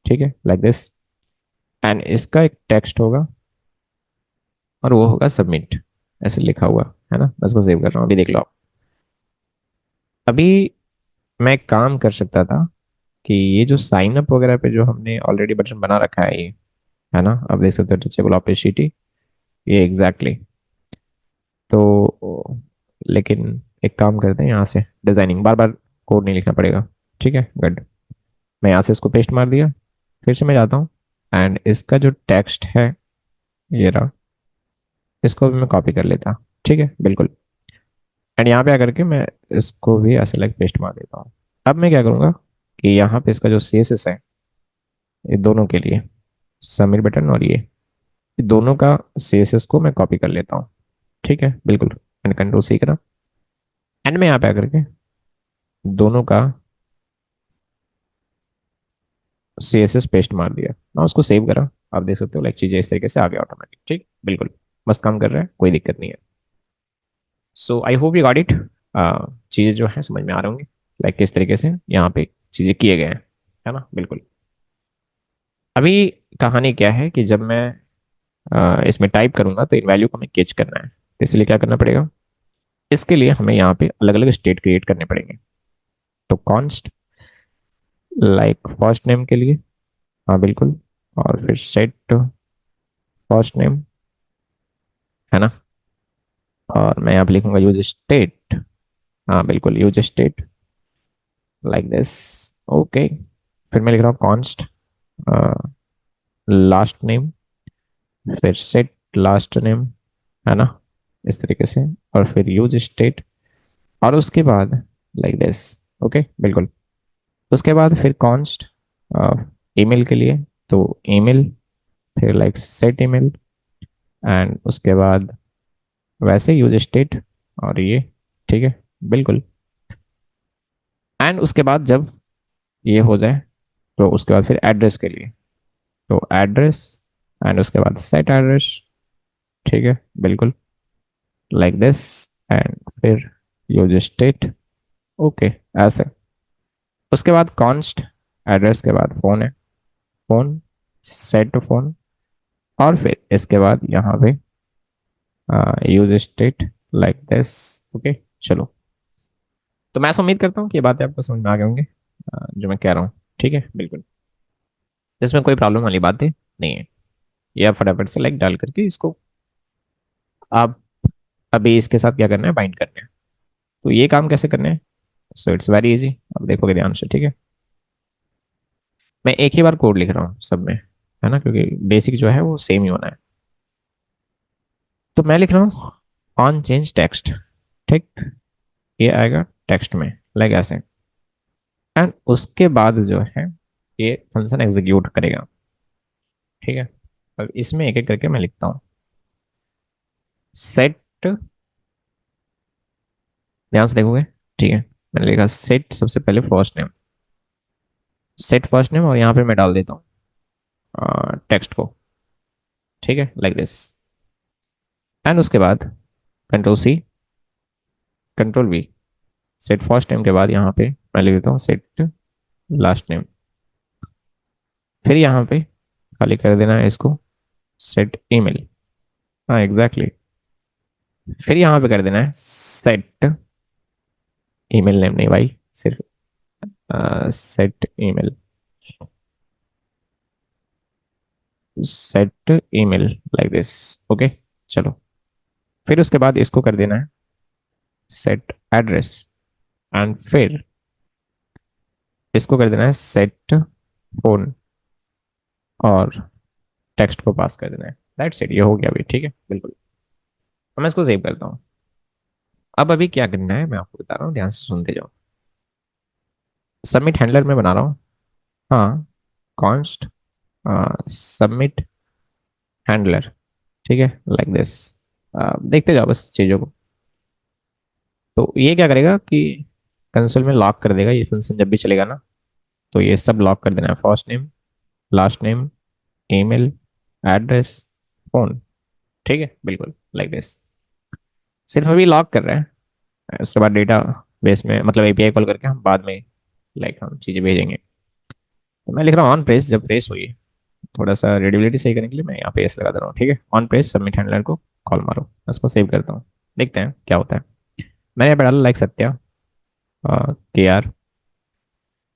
ठीक है लाइक दिस। एंड इसका एक टेक्स्ट होगा और वो होगा सबमिट, ऐसे लिखा हुआ, है ना। मैं इसको सेव कर रहा हूँ, अभी देख लो आप। अभी मैं एक काम कर सकता था कि ये जो साइन अप वगैरह पे जो हमने ऑलरेडी बटन बना रखा है ये, है ना, अब देख सकते हो टचेबल ऑपेसिटी, ये एग्जैक्टली। तो लेकिन एक काम करते हैं, यहाँ से डिजाइनिंग बार बार कोड नहीं लिखना पड़ेगा, ठीक है गुड। मैं यहाँ से इसको पेस्ट मार दिया, फिर से मैं जाता हूँ एंड इसका जो टेक्स्ट है ये रहा, इसको भी मैं कॉपी कर लेता, ठीक है बिल्कुल। एंड यहाँ पे आकर के मैं इसको भी ऐसे लाइक पेस्ट मार देता हूँ। अब मैं क्या करूँगा कि यहाँ पे इसका जो CSS है ये दोनों के लिए, सबमिट बटन और ये दोनों का CSS को मैं कॉपी कर लेता हूँ, ठीक है बिल्कुल। एंड कंट्रोल सी करा एंड मैं यहाँ पे आकर के दोनों का CSS पेस्ट मार दिया, मैं उसको सेव करा। आप देख सकते हो लाइक चीज़ें इस तरीके से आ गया ऑटोमेटिक, ठीक बिल्कुल। मस्त काम कर रहा है, कोई दिक्कत नहीं है। So I hope you got it. चीज़ें जो है समझ में आ रही होंगी लाइक किस तरीके से यहाँ पे चीज़ें किए गए हैं, है ना बिल्कुल। अभी कहानी क्या है कि जब मैं इसमें टाइप करूंगा तो इन वैल्यू को हमें कैच करना है, तो इसलिए क्या करना पड़ेगा, इसके लिए हमें यहाँ पे अलग अलग स्टेट क्रिएट करने पड़ेंगे। तो कॉन्स्ट लाइक फर्स्ट नेम के लिए, हाँ बिल्कुल, और फिर सेट फर्स्ट नेम, है ना। और मैं यहाँ पे लिखूंगा यूज स्टेट, हाँ बिल्कुल use state, like this. Okay, फिर मैं लिख रहा हूँ कॉन्स्ट लास्ट नेम, फिर सेट लास्ट नेम, है ना, इस तरीके से, और फिर यूज स्टेट, और उसके बाद लाइक दिस। ओके बिल्कुल। उसके बाद फिर कॉन्स्ट ईमेल के लिए, तो ईमेल, फिर लाइक सेट ईमेल, एंड उसके बाद वैसे यूज स्टेट, और ये, ठीक है बिल्कुल। एंड उसके बाद जब ये हो जाए, तो उसके बाद फिर एड्रेस के लिए, तो एड्रेस, एंड उसके बाद सेट एड्रेस, ठीक है बिल्कुल, लाइक दिस, एंड फिर यूज स्टेट, ओके ऐसे। उसके बाद कॉन्स्ट एड्रेस के बाद फोन है, फोन, सेट फोन, और फिर इसके बाद यहाँ पे use state, like this. Okay चलो, तो मैं ऐसा उम्मीद करता हूँ कि ये बातें आपको समझ में आ गए होंगे, जो मैं कह रहा हूँ, ठीक है बिल्कुल, इसमें कोई प्रॉब्लम वाली बातें नहीं है। ये आप फटाफट से लाइक डाल करके इसको आप अभी इसके साथ क्या करना है, बाइंड करना है। तो ये काम कैसे करना है, सो इट्स वेरी इजी, अब देखोगे ध्यान से, ठीक है। मैं एक ही बार कोड लिख रहा हूँ सब में, है ना, क्योंकि बेसिक जो है वो सेम ही होना है। तो मैं लिख रहा हूँ ऑन चेंज टेक्स्ट, ठीक, ये आएगा टेक्स्ट में, लाइक ऐसे। एंड उसके बाद जो है ये फंक्शन एग्जीक्यूट करेगा, ठीक है। अब इसमें एक एक करके मैं लिखता हूँ। सेट, ध्यान से देखोगे, ठीक है। मैंने लिखा सेट, सबसे पहले first name, set first name, और यहाँ पे मैं डाल देता हूँ टेक्स्ट को, ठीक है, लाइक दिस। एंड उसके बाद control C, control V, set first name के बाद यहाँ पे मैं लिख देता हूँ सेट लास्ट नेम। फिर यहाँ पे खाली कर देना है इसको, सेट ईमेल, हाँ एग्जैक्टली। फिर यहाँ पे कर देना है सेट ईमेल नेम, नहीं भाई, सिर्फ set email, set email, like this. Okay चलो, फिर उसके बाद इसको कर देना है सेट एड्रेस, एंड फिर इसको कर देना है सेट फोन, और टेक्स्ट को पास कर देना है, दैट्स इट, ये हो गया अभी, ठीक है बिल्कुल। अब मैं इसको सेव करता हूँ। अब अभी क्या करना है मैं आपको बता रहा हूँ, ध्यान से सुनते जाओ। सबमिट हैंडलर में बना रहा हूँ, हाँ, कॉन्स्ट सबमिट हैंडलर, ठीक है, लाइक दिस। देखते जाओ बस चीज़ों को। तो ये क्या करेगा कि कंसोल में लॉक कर देगा, ये फंक्शन जब भी चलेगा ना, तो ये सब लॉक कर देना है, first name, last name, email, address, phone, ठीक है बिल्कुल, लाइक दिस। सिर्फ अभी लॉक कर रहे हैं, उसके बाद डेटा बेस में, मतलब एपीआई कॉल करके हम बाद में लाइक हम चीज़ें भेजेंगे। तो मैं लिख रहा हूँ ऑन प्रेस, जब प्रेस हुई, थोड़ा सा रीडेबिलिटी सही करने के लिए मैं यहाँ पे एस लगा दे रहा हूँ, ठीक है। ऑन प्रेस सबमिट हैंडलर को कॉल मारो, इसको सेव करता हूँ, देखते हैं क्या होता है। मैंने यहाँ पे डाला like Satya K R,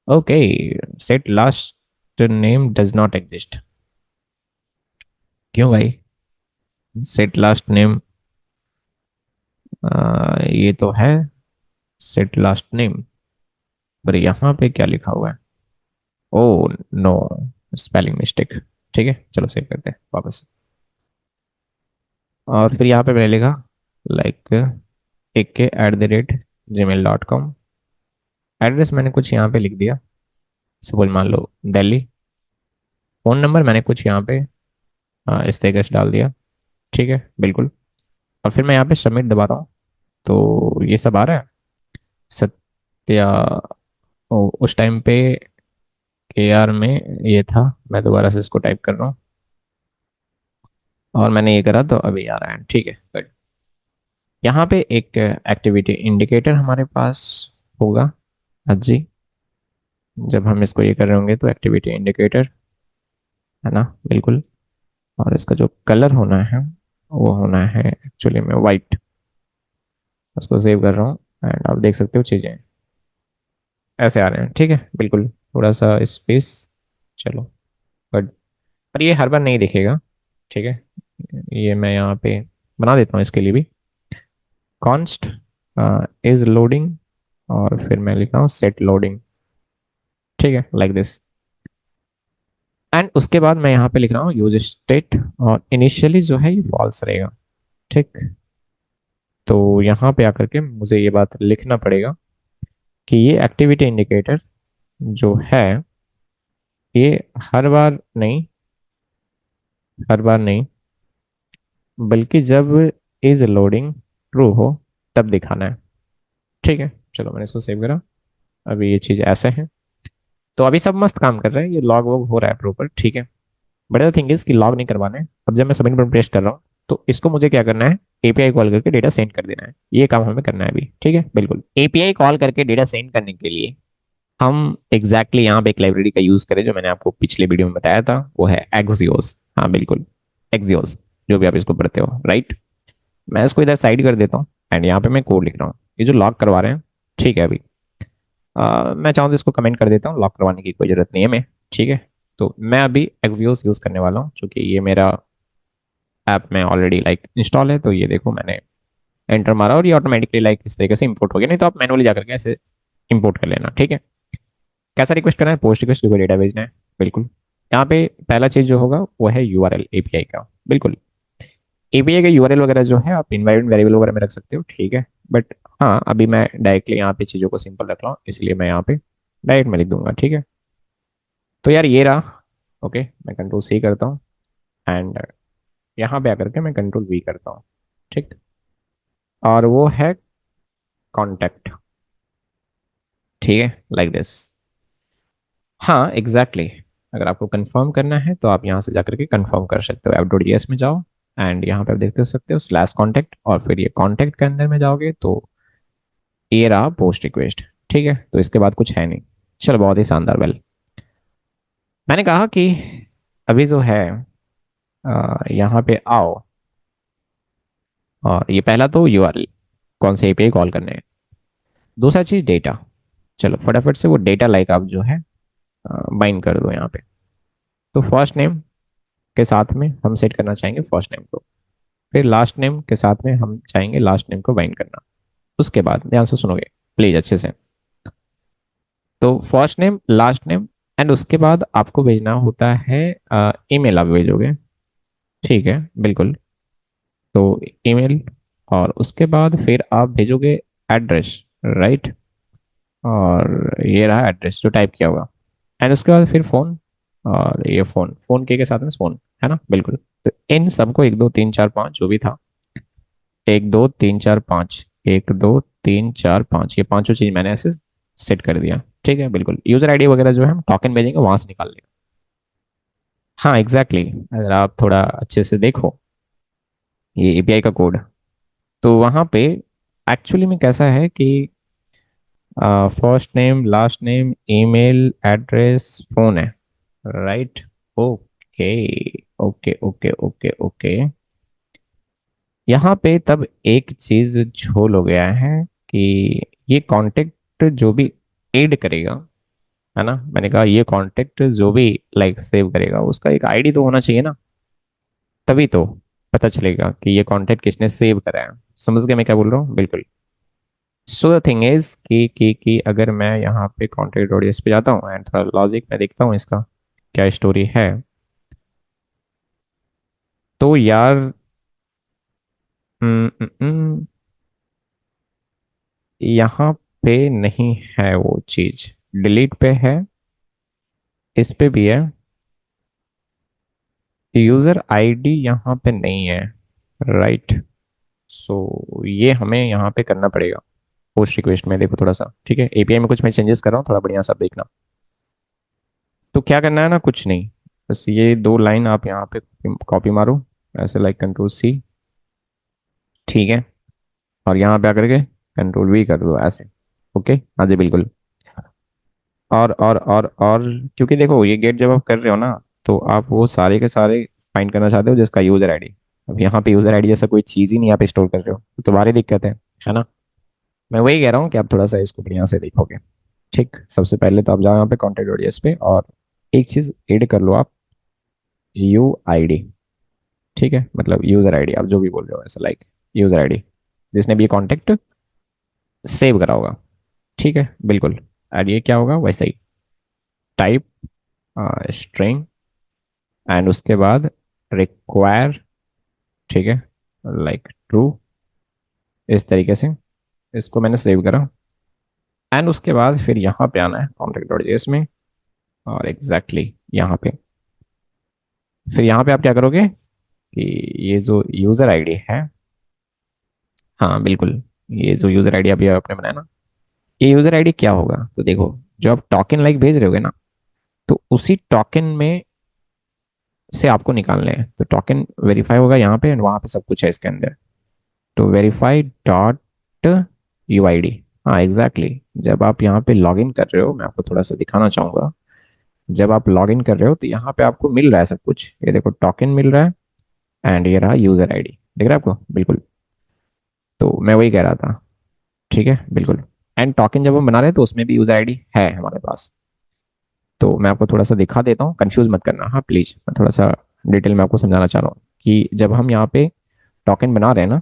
okay, set last name does not exist, क्यों भाई, सेट लास्ट नेम ये तो है सेट लास्ट नेम, पर यहाँ पे क्या लिखा हुआ है, ओ नो, स्पेलिंग मिस्टेक, ठीक है चलो सेव करते हैं वापस। और फिर यहाँ पे मैंने लिखा लाइक AK@gmail.com, एड्रेस मैंने कुछ यहाँ पे लिख दिया, सपोज मान लो दिल्ली। फ़ोन नंबर मैंने कुछ यहाँ पे इस तरीके से डाल दिया, ठीक है बिल्कुल। और फिर मैं यहाँ पे सबमिट दबा रहा हूँ, तो ये सब आ रहा है। सत्या, उस टाइम पे KR में ये था, मैं दोबारा से इसको टाइप कर रहा हूँ, और मैंने ये करा तो अभी आ रहा है, ठीक है गुड। यहाँ पे एक एक्टिविटी इंडिकेटर हमारे पास होगा, हाँ जी, जब हम इसको ये कर रहे होंगे तो एक्टिविटी इंडिकेटर, है ना बिल्कुल। और इसका जो कलर होना है वो होना है एक्चुअली में वाइट। उसको सेव कर रहा हूँ, एंड आप देख सकते हो चीज़ें ऐसे आ रहे हैं, ठीक है बिल्कुल, थोड़ा सा स्पेस, चलो। बट पर ये हर बार नहीं दिखेगा, ठीक है। ये मैं यहाँ पे बना देता हूँ इसके लिए भी, कॉन्स्ट इज लोडिंग, और फिर मैं लिख रहा हूँ सेट लोडिंग, ठीक है, लाइक दिस। एंड उसके बाद मैं यहाँ पे लिख रहा हूँ यूज स्टेट, और इनिशियली जो है ये फॉल्स रहेगा, ठीक। तो यहाँ पे आकर के मुझे ये बात लिखना पड़ेगा कि ये एक्टिविटी इंडिकेटर जो है, ये हर बार नहीं, हर बार नहीं, बल्कि जब इज लोडिंग ट्रू हो तब दिखाना है, ठीक है। चलो मैंने इसको सेव करा, अभी ये चीज़ ऐसे है। तो अभी सब मस्त काम कर रहे हैं, ये लॉग वॉग हो रहा है प्रॉपर, ठीक है। बट द थिंग इज कि लॉग नहीं करवाना है। अब जब मैं सबमिट पर प्रेस कर रहा हूँ तो इसको मुझे क्या करना है, एपीआई कॉल करके डेटा सेंड कर देना है, ये काम हमें करना है अभी, ठीक है। बिल्कुल, एपीआई कॉल करके डेटा सेंड करने के लिए हम यहाँ पे एक लाइब्रेरी का यूज करें जो मैंने आपको पिछले वीडियो में बताया था, वो है एक्सियोस। हाँ बिल्कुल, एक्सियोस, जो भी आप इसको पढ़ते हो, राइट। मैं इसको इधर साइड कर देता हूँ, एंड यहाँ पे मैं कोड लिख रहा हूँ, ये जो लॉग करवा रहे हैं, ठीक है। अभी मैं चाहूँ तो इसको कमेंट कर देता हूँ, लॉक करवाने की कोई जरूरत नहीं है मैं, ठीक है। तो मैं अभी एक्सियोस यूज़ करने वाला हूँ, क्योंकि ये मेरा ऐप में ऑलरेडी लाइक इंस्टॉल है। तो ये देखो मैंने एंटर मारा और ये ऑटोमेटिकली लाइक इस तरीके से इंपोर्ट हो गया, नहीं तो आप मैनुअली जाकर के ऐसे इंपोर्ट कर लेना, ठीक है। कैसा रिक्वेस्ट करना है, पोस्ट रिक्वेस्ट को डेटा भेजना है, बिल्कुल। यहाँ पे पहला चीज़ जो होगा वो है यूआरएल एपीआई का, बिल्कुल। एपीआई का यूआरएल वगैरह जो है आप इन्वायरमेंट वेरिएबल वगैरह में रख सकते हो, ठीक है। बट हाँ, अभी मैं डायरेक्टली यहाँ पे चीज़ों को सिंपल रख रहा हूँ, इसलिए मैं यहाँ पे डायरेक्ट में लिख दूंगा, ठीक है। तो यार ये रहा, ओके। मैं कंट्रोल सी करता हूँ, एंड यहाँ पे आकर के मैं कंट्रोल वी करता हूँ, ठीक। और वो है कॉन्टैक्ट, ठीक है, लाइक दिस। हाँ एग्जैक्टली exactly. अगर आपको कंफर्म करना है तो आप यहाँ से जाकर के कंफर्म कर सकते हो, app.js में जाओ, एंड यहाँ पे आप देखते हो सकते हो स्लैश कॉन्टैक्ट, और फिर ये कॉन्टैक्ट के अंदर में जाओगे तो ये रहा पोस्ट रिक्वेस्ट, ठीक है। तो इसके बाद कुछ है नहीं। चलो बहुत ही शानदार। वेल, मैंने कहा कि अभी जो है यहाँ पे आओ, और ये पहला तो यूआरएल कौन से एपीआई कॉल करने हैं, दूसरा चीज डेटा। चलो फटाफट से वो डेटा लाइक आप जो है बाइंड कर दो यहाँ पे। तो फर्स्ट नेम के साथ में हम सेट करना चाहेंगे फर्स्ट नेम को, फिर लास्ट नेम के साथ में हम चाहेंगे लास्ट नेम को बाइंड करना। उसके बाद ध्यान से सुनोगे प्लीज अच्छे से। तो first name, last name, and उसके बाद आपको भेजना होता है ईमेल, आप भेजोगे, ठीक है, बिल्कुल। तो ईमेल, और उसके बाद फिर आप भेजोगे एड्रेस, राइट। और ये रहा एड्रेस जो टाइप किया होगा, एंड उसके बाद फिर फोन, और ये फोन, फोन के साथ में फोन, है ना, बिल्कुल। तो इन सबको 1 2 3 4 5 जो भी था, 1 2 3 4 5, 1 2 3 4 5, ये पांचों चीज मैंने ऐसे सेट कर दिया, ठीक है, बिल्कुल। यूजर आईडी वगैरह जो है हम टोकन भेजेंगे वहां से निकाल लेंगे। हाँ एग्जैक्टली exactly. अगर आप थोड़ा अच्छे से देखो ये एपीआई का कोड, तो वहां पे एक्चुअली में कैसा है कि first name, last name, email address, phone है, right. Okay okay okay okay okay. यहाँ पे तब एक चीज झोल हो गया है कि ये कांटेक्ट जो भी ऐड करेगा, है ना, मैंने कहा ये कांटेक्ट जो भी लाइक सेव करेगा उसका एक आईडी तो होना चाहिए ना, तभी तो पता चलेगा कि ये कांटेक्ट किसने सेव करा है। समझ गए मैं क्या बोल रहा हूँ, बिल्कुल। सो द थिंग इज कि अगर मैं यहाँ पे कॉन्टेक्ट ऑडियंस पे जाता हूँ एंड थोड़ा लॉजिक में देखता हूँ इसका क्या स्टोरी है, तो यार यहाँ पे नहीं है वो चीज, डिलीट पे है, इस पे भी है, यूजर आईडी यहाँ पे नहीं है, राइट। सो ये हमें यहाँ पे करना पड़ेगा पोस्ट रिक्वेस्ट में, देखो थोड़ा सा, ठीक है। एपीआई में कुछ मैं चेंजेस कर रहा हूँ, थोड़ा बढ़िया सा देखना। तो क्या करना है ना, कुछ नहीं, बस ये 2 लाइन आप यहाँ पे कॉपी मारो, ऐसे लाइक कंट्रोल सी, ठीक है। और यहाँ पे आकर के कंट्रोल वी कर दो ऐसे, ओके। हाँ जी बिल्कुल। और क्योंकि देखो ये गेट जब आप कर रहे हो ना, तो आप वो सारे के सारे फाइंड करना चाहते हो जिसका यूजर आईडी, अब यहाँ पे यूजर आईडी जैसा कोई चीज ही नहीं आप स्टोर कर रहे हो, तो तुम्हारी दिक्कत है ना। मैं वही कह रहा हूँ कि आप थोड़ा सा इसको बढ़िया से देखोगे। ठीक, सबसे पहले तो आप जाओ यहाँ पे कॉन्टैक्ट डॉट जेएस पे और एक चीज़ ऐड कर लो आप, यू आई डी। ठीक है, मतलब यूज़र आईडी आप जो भी बोल रहे हो ऐसा, लाइक यूज़र आईडी जिसने भी ये कॉन्टैक्ट सेव करा होगा। ठीक है बिल्कुल। और ये क्या होगा वैसा ही, टाइप स्ट्रिंग एंड उसके बाद रिक्वायर, ठीक है, लाइक ट्रू, इस तरीके से इसको मैंने सेव करा। एंड उसके बाद फिर यहाँ पे आना है कॉन्टैक्ट डॉट जेएस में और एग्जैक्टली यहाँ पे, फिर यहाँ पे आप क्या करोगे कि ये जो यूज़र आईडी है, हाँ बिल्कुल, ये जो यूज़र आईडी अभी आपने बनाया ना, ये यूज़र आईडी क्या होगा, तो देखो जो आप टोकन लाइक भेज रहे होगे ना, तो उसी टोकन में से आपको निकालने हैं। तो टोकन वेरीफाई होगा यहाँ पे एंड वहाँ पे सब कुछ है इसके अंदर। तो verify dot U I D, हाँ एग्जैक्टली जब आप यहाँ पे लॉग इन कर रहे हो, मैं आपको थोड़ा सा दिखाना चाहूँगा। जब आप लॉग इन कर रहे हो तो यहाँ पे आपको मिल रहा है सब कुछ, ये देखो टोकन मिल रहा है एंड ये रहा यूज़र आईडी, दिख रहा है आपको बिल्कुल। तो मैं वही कह रहा था, ठीक है बिल्कुल। एंड टोकन जब हम बना रहे हैं तो उसमें भी यूज़र आईडी है हमारे पास। तो मैं आपको थोड़ा सा दिखा देता हूँ, कंफ्यूज मत करना हाँ प्लीज़, मैं थोड़ा सा डिटेल में आपको समझाना चाह रहा हूँ कि जब हम यहाँ पे टोकन बना रहे हैं ना,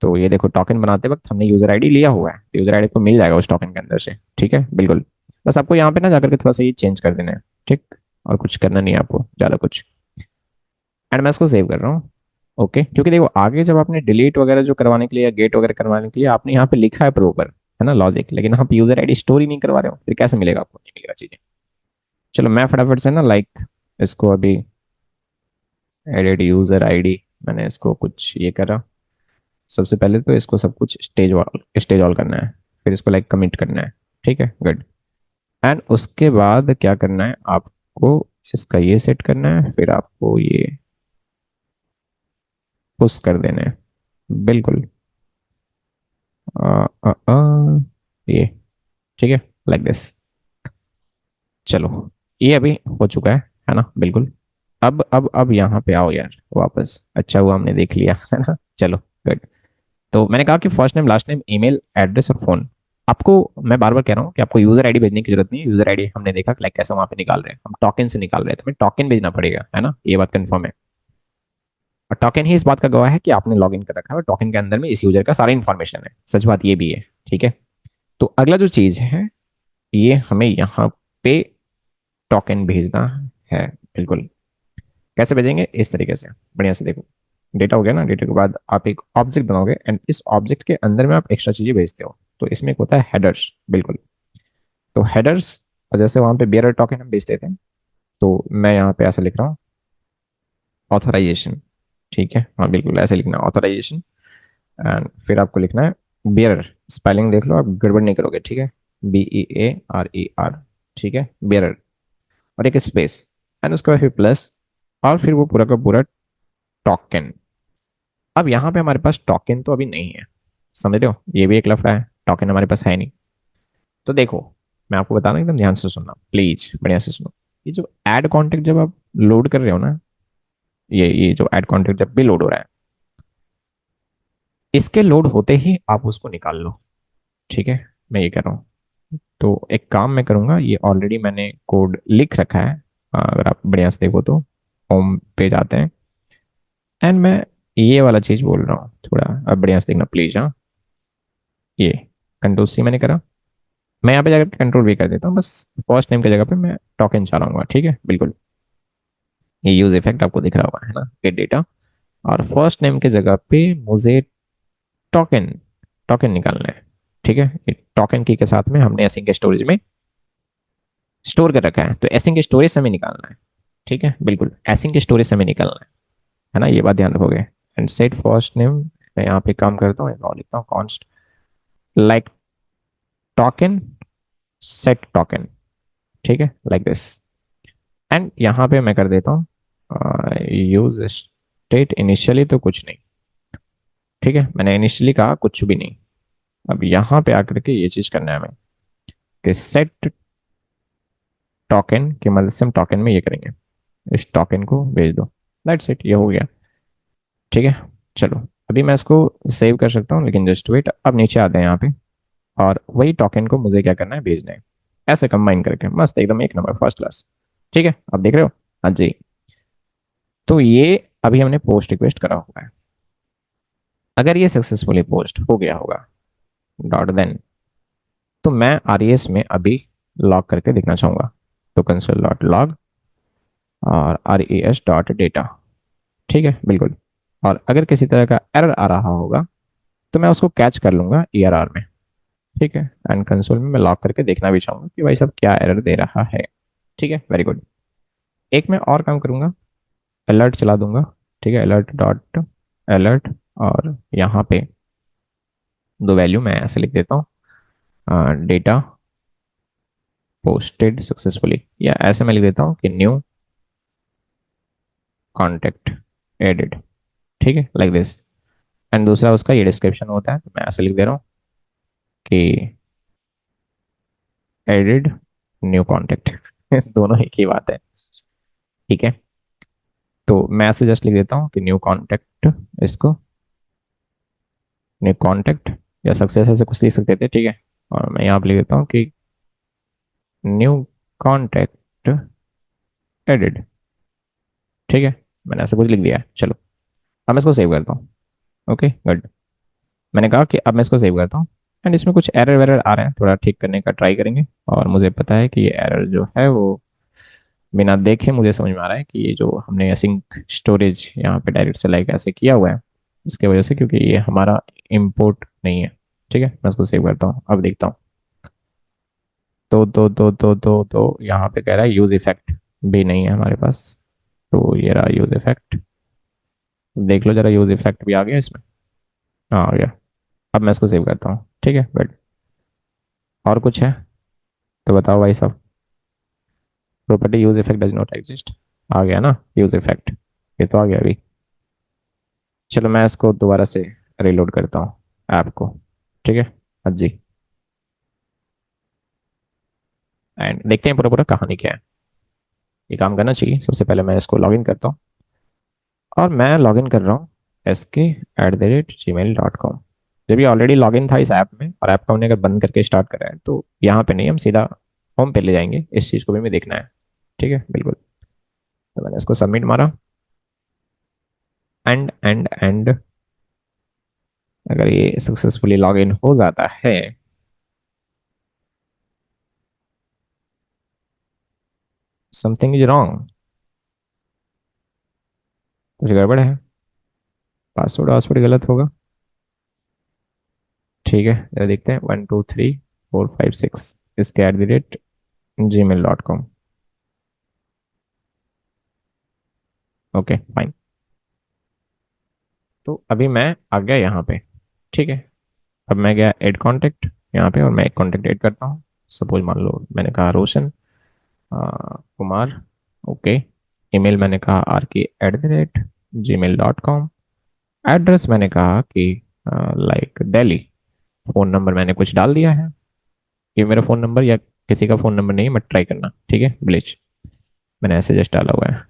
तो ये देखो टोकन बनाते वक्त हमने यूज़र आईडी लिया हुआ है, तो यूज़र आईडी को मिल जाएगा उस टोकन के अंदर से। ठीक है बिल्कुल, बस आपको यहाँ पे ना जाकर के थोड़ा सा ये चेंज कर देना है। ठीक, और कुछ करना नहीं है आपको ज़्यादा कुछ। एंड मैं इसको सेव कर रहा हूँ। ओके, क्योंकि देखो आगे जब आपने डिलीट वगैरह जो करवाने के लिए या गेट वगैरह करवाने के लिए आपने यहाँ पे लिखा है प्रॉपर, है ना लॉजिक, लेकिन आप यूज़र आईडी स्टोर ही नहीं करवा रहे हो, फिर कैसे मिलेगा आपको, नहीं मिलेगा चीज़ें। चलो मैं फटाफट से ना लाइक इसको अभी एडिट यूज़र आईडी, मैंने इसको कुछ ये करा। सबसे पहले तो इसको सब कुछ स्टेज ऑल करना है, फिर इसको लाइक कमिट करना है। ठीक है गुड। एंड उसके बाद क्या करना है आपको, इसका ये सेट करना है, फिर आपको ये पुश कर देना है बिल्कुल। आ, आ, आ, ये ठीक है, लाइक दिस। चलो ये अभी हो चुका है ना बिल्कुल। अब यहाँ पे आओ यार वापस, अच्छा हुआ हमने देख लिया है ना, चलो गुड। तो मैंने कहा कि first name last name email address और फोन। आपको मैं बार बार कह रहा हूँ कि आपको यूजर आईडी भेजने की जरूरत नहीं है। यूजर आईडी हमने देखा लाइक कैसे वहां पे निकाल रहे हैं, हम टोकन से निकाल रहे हैं, तो हमें टोकन भेजना पड़ेगा, है ना, ये बात कंफर्म है। और टोकन ही इस बात का गवाह है कि आपने लॉग इन कर रखा है और टोकन के अंदर में इस यूजर का सारा इन्फॉर्मेशन है, सच बात ये भी है। ठीक है, तो अगला जो चीज है, ये हमें यहाँ पे टोकन भेजना है बिल्कुल। कैसे भेजेंगे, इस तरीके से बढ़िया से देखो, डेटा हो गया ना, डेटा के बाद आप एक ऑब्जेक्ट बनाओगे एंड इस ऑब्जेक्ट के अंदर में आप एक्स्ट्रा चीजें भेजते हो। तो इसमें एक होता है हेडर्स बिल्कुल। तो हेडर्स, जैसे वहां पे बेयरर टोकन हम भेजते थे, तो मैं यहाँ पे ऐसा लिख रहा हूँ ऑथराइजेशन। ठीक है, हाँ बिल्कुल ऐसे लिखना ऑथराइजेशन। एंड फिर आपको लिखना है बेयरर, स्पेलिंग देख लो आप, गड़बड़ नहीं करोगे, ठीक है, BEARER। ठीक है बेयरर, और एक स्पेस एंड उसके बाद फिर प्लस, और फिर वो पूरा का पूरा टोकन। अब यहाँ पे हमारे पास टोकन तो अभी नहीं है, समझ रहे हो, ये भी एक लफड़ा है, टोकन हमारे पास है नहीं। तो देखो मैं आपको बता रहा हूँ, एकदम ध्यान से सुनना प्लीज, बढ़िया से सुनो। ये जो ऐड कॉन्टेक्ट जब आप लोड कर रहे हो ना, ये जो ऐड कॉन्टेक्ट जब भी लोड हो रहा है, इसके लोड होते ही आप उसको निकाल लो। ठीक है, मैं ये कह रहा हूँ। तो एक काम मैं करूँगा, ये ऑलरेडी मैंने कोड लिख रखा है, अगर आप बढ़िया से देखो तो होम पे जाते हैं एंड मैं ये वाला चीज़ बोल रहा हूँ, थोड़ा अब बढ़िया से देखना प्लीज। हाँ, ये कंट्रोल सी मैंने करा, मैं यहाँ पे जाकर कंट्रोल भी कर देता हूँ, बस फर्स्ट नेम की जगह पे मैं टोकन चलाऊंगा। ठीक है बिल्कुल, ये यूज इफेक्ट आपको दिख रहा होगा, है ना, गेट डेटा। और फर्स्ट नेम की जगह पे मुझे टोकन टोकन निकालना है। ठीक है, ये टोकन की के साथ में हमने एसिंक के स्टोरेज में स्टोर कर रखा है, तो एसिंक के स्टोरेज से हमें निकालना है। ठीक है बिल्कुल, एसिंक के स्टोरेज से हमें निकालना है ना, ये बात ध्यान रखोगे। एंड सेट फर्स्ट नेम, मैं यहाँ पे काम करता हूँ, और लिखता हूँ const like token set token. ठीक है लाइक दिस। एंड यहाँ पे मैं कर देता हूँ यूज स्टेट इनिशियली, तो कुछ नहीं। ठीक है, मैंने इनिशियली कहा कुछ भी नहीं। अब यहाँ पे आकर के ये चीज करना है हमें कि सेट टोकन की मदद से हम टोकन में ये करेंगे, इस टोकन को भेज दो, दैट्स इट, ये हो गया। ठीक है, चलो अभी मैं इसको सेव कर सकता हूँ, लेकिन जस्ट वेट, अब नीचे आते हैं यहाँ पे और वही टोकन को मुझे क्या करना है, भेजना है। ऐसे कंबाइन करके मस्त एकदम एक नंबर फर्स्ट क्लास। ठीक है, आप देख रहे हो। हाँ जी। तो ये अभी हमने पोस्ट रिक्वेस्ट करा हुआ है। अगर ये सक्सेसफुली पोस्ट हो गया होगा डॉट देन, तो मैं आरईएस में अभी लॉग करके देखना चाहूंगा। तो कंसोल डॉट लॉग और आरईएस डॉट डेटा। ठीक है, बिल्कुल। और अगर किसी तरह का एरर आ रहा होगा तो मैं उसको कैच कर लूंगा ईआरआर में। ठीक है, एंड कंसोल में मैं लॉग करके देखना भी चाहूंगा कि भाई सब क्या एरर दे रहा है। ठीक है, वेरी गुड। एक मैं और काम करूंगा, अलर्ट चला दूंगा। ठीक है, अलर्ट डॉट अलर्ट। और यहाँ पे दो वैल्यू मैं ऐसे लिख देता हूँ, डेटा पोस्टेड सक्सेसफुली, या ऐसे मैं लिख देता हूँ कि न्यू कॉन्टेक्ट एडिड। ठीक है, लाइक दिस। एंड दूसरा उसका ये डिस्क्रिप्शन होता है, तो मैं ऐसे लिख दे रहा हूँ कि एडिड न्यू कॉन्टेक्ट। दोनों एक ही बात है। ठीक है, तो मैं ऐसे जस्ट लिख देता हूँ कि न्यू कॉन्टेक्ट, इसको न्यू कॉन्टेक्ट या सक्सेस ऐसे कुछ लिख सकते थे। ठीक है, और मैं यहाँ पे लिख देता हूँ कि न्यू कॉन्टेक्ट एडिड। ठीक है, मैंने ऐसा कुछ लिख दिया है। चलो, अब मैं इसको सेव करता हूँ। Okay good. मैंने कहा कि अब मैं इसको सेव करता हूँ। एंड इसमें कुछ एरर वेरर आ रहे हैं, थोड़ा ठीक करने का ट्राई करेंगे। और मुझे पता है कि ये एरर जो है वो बिना देखे मुझे समझ में आ रहा है कि ये जो हमने एसिंक स्टोरेज यहाँ पे डायरेक्ट से लाइक ऐसे किया हुआ है, इसके वजह से, क्योंकि ये हमारा इम्पोर्ट नहीं है। ठीक है, मैं इसको सेव करता हूँ, अब देखता हूँ। तो यहाँ पे कह रहा है यूज इफेक्ट भी नहीं है हमारे पास। तो ये रहा यूज इफेक्ट। देख लो जरा, यूज इफेक्ट भी आ गया इसमें। हाँ, आ गया। अब मैं इसको सेव करता हूँ। ठीक है, बट और कुछ है तो बताओ भाई साहब। Property use effect does not exist. आ गया ना यूज इफेक्ट, ये तो आ गया अभी। चलो मैं इसको दोबारा से रीलोड करता हूँ ऐप को। ठीक है, हाँ जी। एंड देखते हैं पूरा पूरा कहानी क्या है। ये काम करना चाहिए। सबसे पहले मैं इसको लॉगिन करता हूँ, और मैं लॉगिन कर रहा हूँ sk@gmail.com। जब ये ऑलरेडी लॉगिन था इस ऐप में, और ऐप का हमने अगर बंद करके स्टार्ट करा है, तो यहाँ पे नहीं, हम सीधा होम पे ले जाएंगे। इस चीज़ को भी हमें देखना है। ठीक है, बिल्कुल। तो मैंने इसको सबमिट मारा। एंड अगर ये सक्सेसफुली लॉगिन हो जाता है, समथिंग इज रॉन्ग, कुछ गड़बड़ है। पासवर्ड वासवर्ड गलत होगा। ठीक है, जरा देखते हैं। 123456 इसके @gmail.com। Okay fine. तो अभी मैं आ गया यहाँ पे। ठीक है, अब मैं गया ऐड कॉन्टेक्ट यहाँ पे, और मैं एक कॉन्टेक्ट ऐड करता हूँ। सपोज मान लो मैंने कहा रोशन कुमार। ओके। ईमेल मैंने कहा rk@gmail.com। एड्रेस मैंने कहा कि लाइक दिल्ली। फ़ोन नंबर मैंने कुछ डाल दिया है। ये मेरा फ़ोन नंबर या किसी का फ़ोन नंबर नहीं है, मत ट्राई करना। ठीक है, ब्लिच मैंने ऐसे जस्ट डाला हुआ है।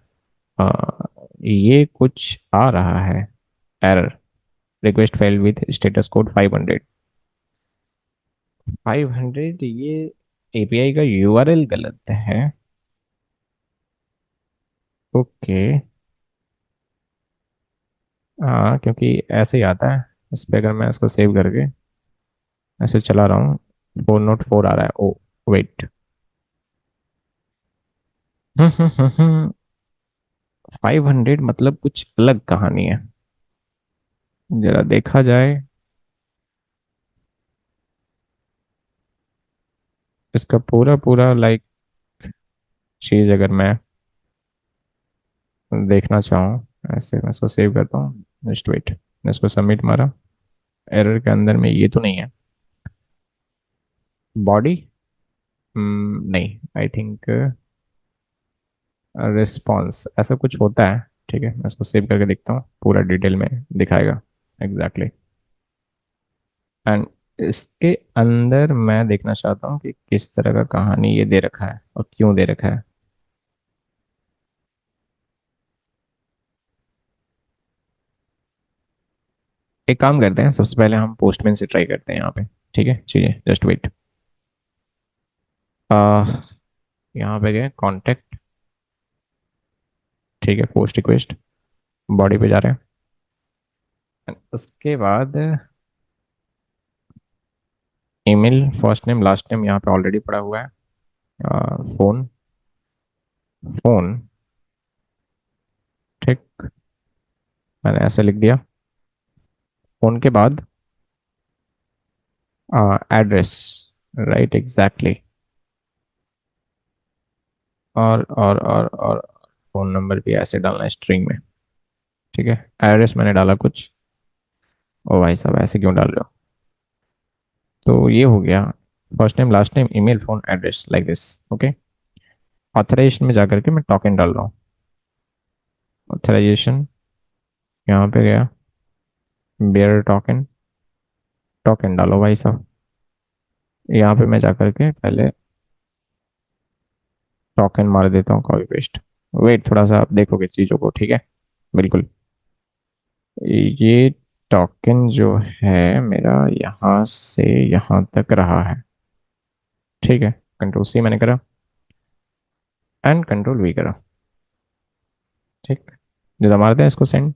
ये कुछ आ रहा है error, request file with status code 500। 500, ये एपीआई का यूआरएल गलत है। ओके। हाँ, क्योंकि ऐसे ही आता है। इस पर अगर मैं इसको सेव करके ऐसे चला रहा हूँ, 404 आ रहा है। Oh wait. 500 मतलब कुछ अलग कहानी है। जरा देखा जाए इसका पूरा पूरा लाइक चीज, अगर मैं देखना चाहूँ ऐसे, मैं इसको सेव करता हूँ। जस्ट वेट, मैं इसको सबमिट मारा। एरर के अंदर में ये तो नहीं है। बॉडी नहीं, आई थिंक रिस्पॉन्स ऐसा कुछ होता है। ठीक है, मैं इसको सेव करके देखता हूँ, पूरा डिटेल में दिखाएगा एग्जैक्टली। एंड इसके अंदर मैं देखना चाहता हूँ कि किस तरह का कहानी ये दे रखा है और क्यों दे रखा है। एक काम करते हैं, सबसे पहले हम पोस्टमैन से ट्राई करते हैं यहाँ पे। ठीक है, चलिए जस्ट वेट। यहाँ पे गए कॉन्टेक्ट, ठीक है, पोस्ट रिक्वेस्ट, बॉडी पे जा रहे हैं। उसके बाद email, first name last name यहाँ पे ऑलरेडी पड़ा हुआ है। फोन, फोन, ठीक, मैंने ऐसे लिख दिया। फोन के बाद एड्रेस, राइट एग्जैक्टली। और फोन नंबर भी ऐसे डालना है स्ट्रिंग में, ठीक है। एड्रेस मैंने डाला कुछ। ओ भाई साहब, ऐसे क्यों डाल रहे हो? तो ये हो गया first name last name email phone address like this, okay. Authorization में जाकर के मैं टोकन डाल रहा हूँ। ऑथराइजेशन, यहाँ पे गया, बेयर टोकन, टोकन डालो भाई साहब। यहाँ पे मैं जाकर के पहले टोकन मार देता हूँ, कॉपी पेस्ट। वेट, थोड़ा सा आप देखोगे चीज़ों को, ठीक है, बिल्कुल। ये टोकन जो है मेरा यहाँ से यहाँ तक रहा है, ठीक है। कंट्रोल सी मैंने करा एंड कंट्रोल वी करा, ठीक। जरा मारते हैं इसको सेंड।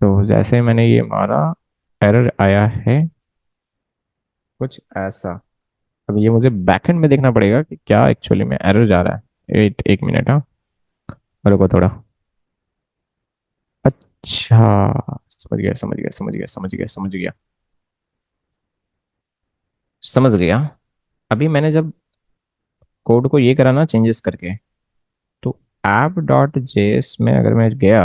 तो जैसे मैंने ये मारा, एरर आया है कुछ ऐसा। अब ये मुझे बैकएंड में देखना पड़ेगा कि क्या एक्चुअली में एरर जा रहा है। वेट एक मिनट, हाँ, रुको थोड़ा। अच्छा, समझ गया समझ गया समझ गया समझ गया समझ गया समझ गया। अभी मैंने जब कोड को ये करा ना चेंजेस करके, तो ऐप डॉट जेएस में अगर मैं गया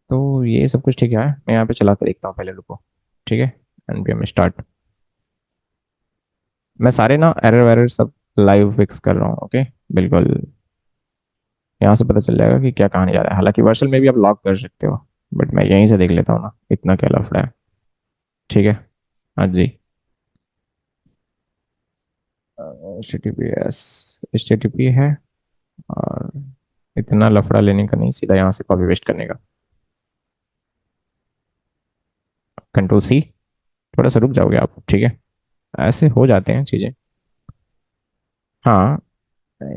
तो ये सब कुछ ठीक है। मैं यहाँ पे चला के देखता हूँ पहले, रुको, ठीक है। npm start. मैं सारे ना एरर वैरर सब लाइव फिक्स कर रहा हूँ, ओके, बिल्कुल। यहाँ से पता चल जाएगा कि क्या कहानी जा रहा है। हालांकि वर्चुअल में भी आप लॉग कर सकते हो, बट मैं यहीं से देख लेता हूँ ना, इतना क्या लफड़ा है, ठीक है। हाँ जी, HTTPS है, और इतना लफड़ा लेने का नहीं, सीधा यहाँ से कॉपी पेस्ट करने का। Control C. थोड़ा सा रुक जाओगे आप, ठीक है, ऐसे हो जाते हैं चीज़ें। हाँ,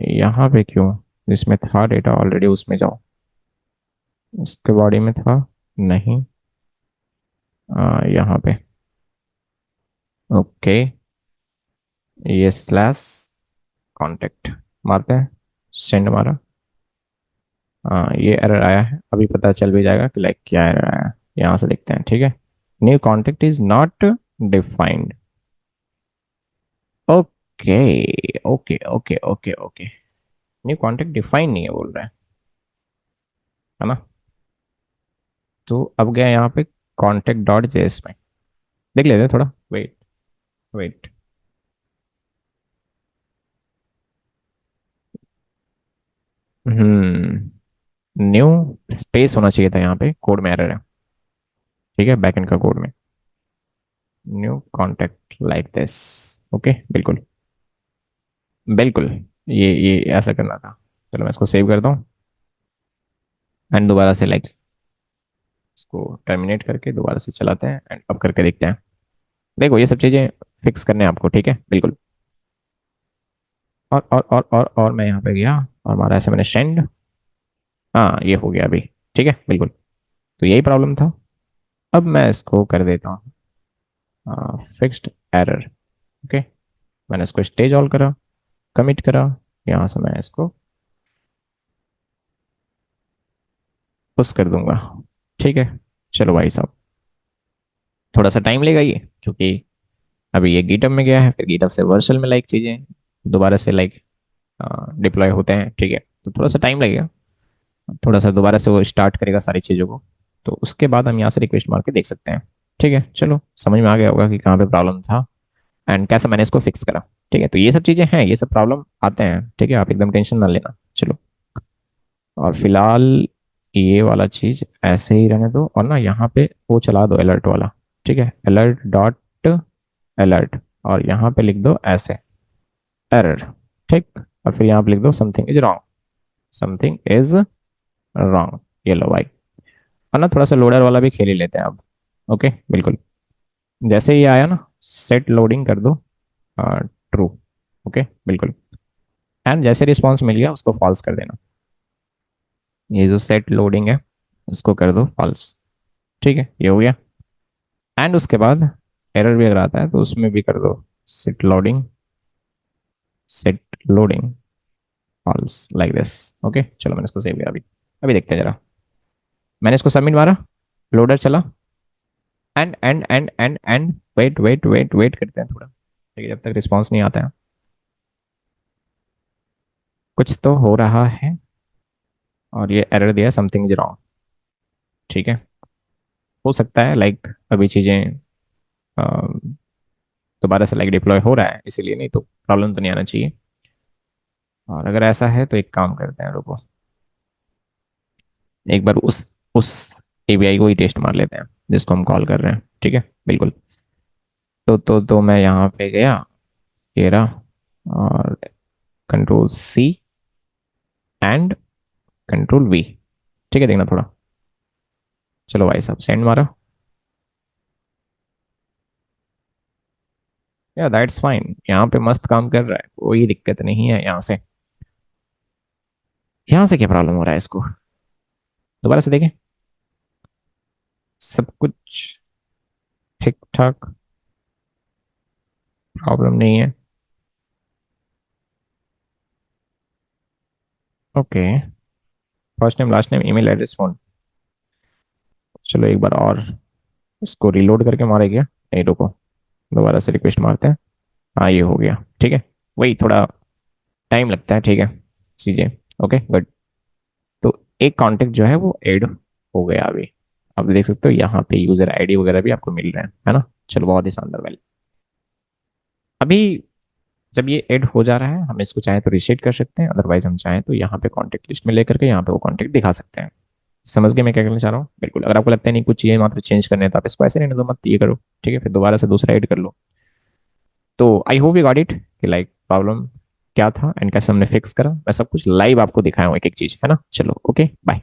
यहाँ पे क्यों, जिसमें था डेटा ऑलरेडी उसमें जाओ। इसके बॉडी में था नहीं, यहाँ पे, ओके। ये स्लैश कॉन्टेक्ट मारते हैं, सेंड मारा। हाँ, ये एरर आया है, अभी पता चल भी जाएगा कि लाइक क्या एरर आया है। यहाँ से देखते हैं, ठीक है। New contact is not defined, okay okay okay okay okay. New contact define नहीं है बोल रहा है ना। तो अब गया यहाँ पे कॉन्टेक्ट डॉट जेएस में, देख लेते हैं थोड़ा, वेट वेट। न्यू स्पेस होना चाहिए था यहाँ पे, कोड में एरर है, ठीक है, बैकएंड का कोड में। New contact like this, okay, बिल्कुल बिल्कुल। ये ऐसा करना था। चलो मैं इसको सेव करता हूँ एंड दोबारा से लाइक इसको टर्मिनेट करके दोबारा से चलाते हैं एंड अब करके देखते हैं। देखो ये सब चीज़ें फिक्स करने हैं आपको, ठीक है, बिल्कुल। और मैं यहाँ पे गया और हमारा ऐसे मैंने सेंड, हाँ ये हो गया अभी, ठीक है, बिल्कुल। तो यही प्रॉब्लम था। अब मैं इसको कर देता हूँ फिक्स्ड एरर, ओके। मैंने इसको स्टेज ऑल करा, कमिट करा, यहाँ से मैं इसको पुश कर दूंगा, ठीक है। चलो भाई साहब, थोड़ा सा टाइम लेगा ये, क्योंकि अभी ये गिटअप में गया है, फिर गिटअप से वर्चुअल में लाइक चीज़ें दोबारा से लाइक डिप्लॉय होते हैं, ठीक है। तो थोड़ा सा टाइम लगेगा, थोड़ा सा दोबारा से वो स्टार्ट करेगा सारी चीज़ों को। तो उसके बाद हम यहाँ से रिक्वेस्ट मार के देख सकते हैं, ठीक है। चलो समझ में आ गया होगा कि कहाँ पे प्रॉब्लम था एंड कैसे मैंने इसको फिक्स करा, ठीक है। तो ये सब चीज़ें हैं, ये सब प्रॉब्लम आते हैं, ठीक है, आप एकदम टेंशन ना लेना। चलो, और फिलहाल ये वाला चीज़ ऐसे ही रहने दो, और ना यहाँ पे वो चला दो अलर्ट वाला, ठीक है, अलर्ट डॉट अलर्ट, और यहाँ पे लिख दो ऐसे एरर, ठीक। और फिर यहाँ पे लिख दो something is wrong, something is wrong. ये लो भाई। और ना थोड़ा सा लोडर वाला भी खेल ही लेते हैं अब, ओके, बिल्कुल। जैसे ही आया ना, सेट लोडिंग कर दो ट्रू। ओके बिल्कुल। एंड जैसे रिस्पॉन्स मिल गया उसको फॉल्स कर देना। ये जो सेट लोडिंग है उसको कर दो फॉल्स। ठीक है, ये हो गया। एंड उसके बाद एरर भी अगर आता है तो उसमें भी कर दो set loading, set loading false like this. Okay चलो, मैंने इसको सेव किया। अभी अभी देखते हैं जरा। मैंने इसको सबमिट मारा, लोडर चला। And wait wait wait wait करते हैं थोड़ा, ठीक है, जब तक रिस्पॉन्स नहीं आता है। कुछ तो हो रहा है और ये एरर दिया समथिंग इज रॉन्ग। ठीक है, हो सकता है लाइक अभी चीज़ें दोबारा से लाइक डिप्लॉय हो रहा है, इसीलिए, नहीं तो प्रॉब्लम तो नहीं आना चाहिए। और अगर ऐसा है तो एक काम करते हैं, रुको, एक बार उस एपीआई को ही टेस्ट मार लेते हैं जिसको हम कॉल कर रहे हैं। ठीक है बिल्कुल। तो मैं यहाँ पे गया, ये रहा, और control C and control V. ठीक है, देखना थोड़ा। चलो भाई साहब, सेंड मारा। या दैट्स फाइन, यहाँ पे मस्त काम कर रहा है, कोई दिक्कत नहीं है यहाँ से। यहाँ से क्या प्रॉब्लम हो रहा है इसको, दोबारा से देखें। सब कुछ ठीक ठाक, प्रॉब्लम नहीं है। Okay, first name last name email address phone. चलो एक बार और इसको रीलोड करके मारे क्या, नहीं रुको, दोबारा से रिक्वेस्ट मारते हैं। हाँ ये हो गया। ठीक है, वही थोड़ा टाइम लगता है, ठीक है चीज़ें। Okay good. तो एक कॉन्टेक्ट जो है वो ऐड हो गया अभी। आप देख सकते हो यहाँ पे यूजर आईडी वगैरह भी आपको मिल रहे हैं, है ना। चलो बहुत ही शानदार वाली। अभी जब ये ऐड हो जा रहा है, हम इसको चाहे तो रीसेट कर सकते हैं, अदरवाइज हम चाहें तो यहाँ पे कॉन्टेक्ट लिस्ट में लेकर के यहाँ पे वो कॉन्टेक्ट दिखा सकते हैं। समझ गए मैं क्या कहना चाह रहा हूँ। बिल्कुल, अगर आपको लगता है नहीं कुछ चीज़ें मात्र चेंज करने हैं तो आप इसको ऐसे रहने दो, मत ये करो। ठीक है, फिर दोबारा से दूसरा ऐड कर लो। तो आई होप यू गॉट इट कि लाइक प्रॉब्लम क्या था एंड कैसे हमने फिक्स करा। मैं सब कुछ लाइव आपको दिखाया हूँ, एक एक चीज, है ना। चलो ओके बाय।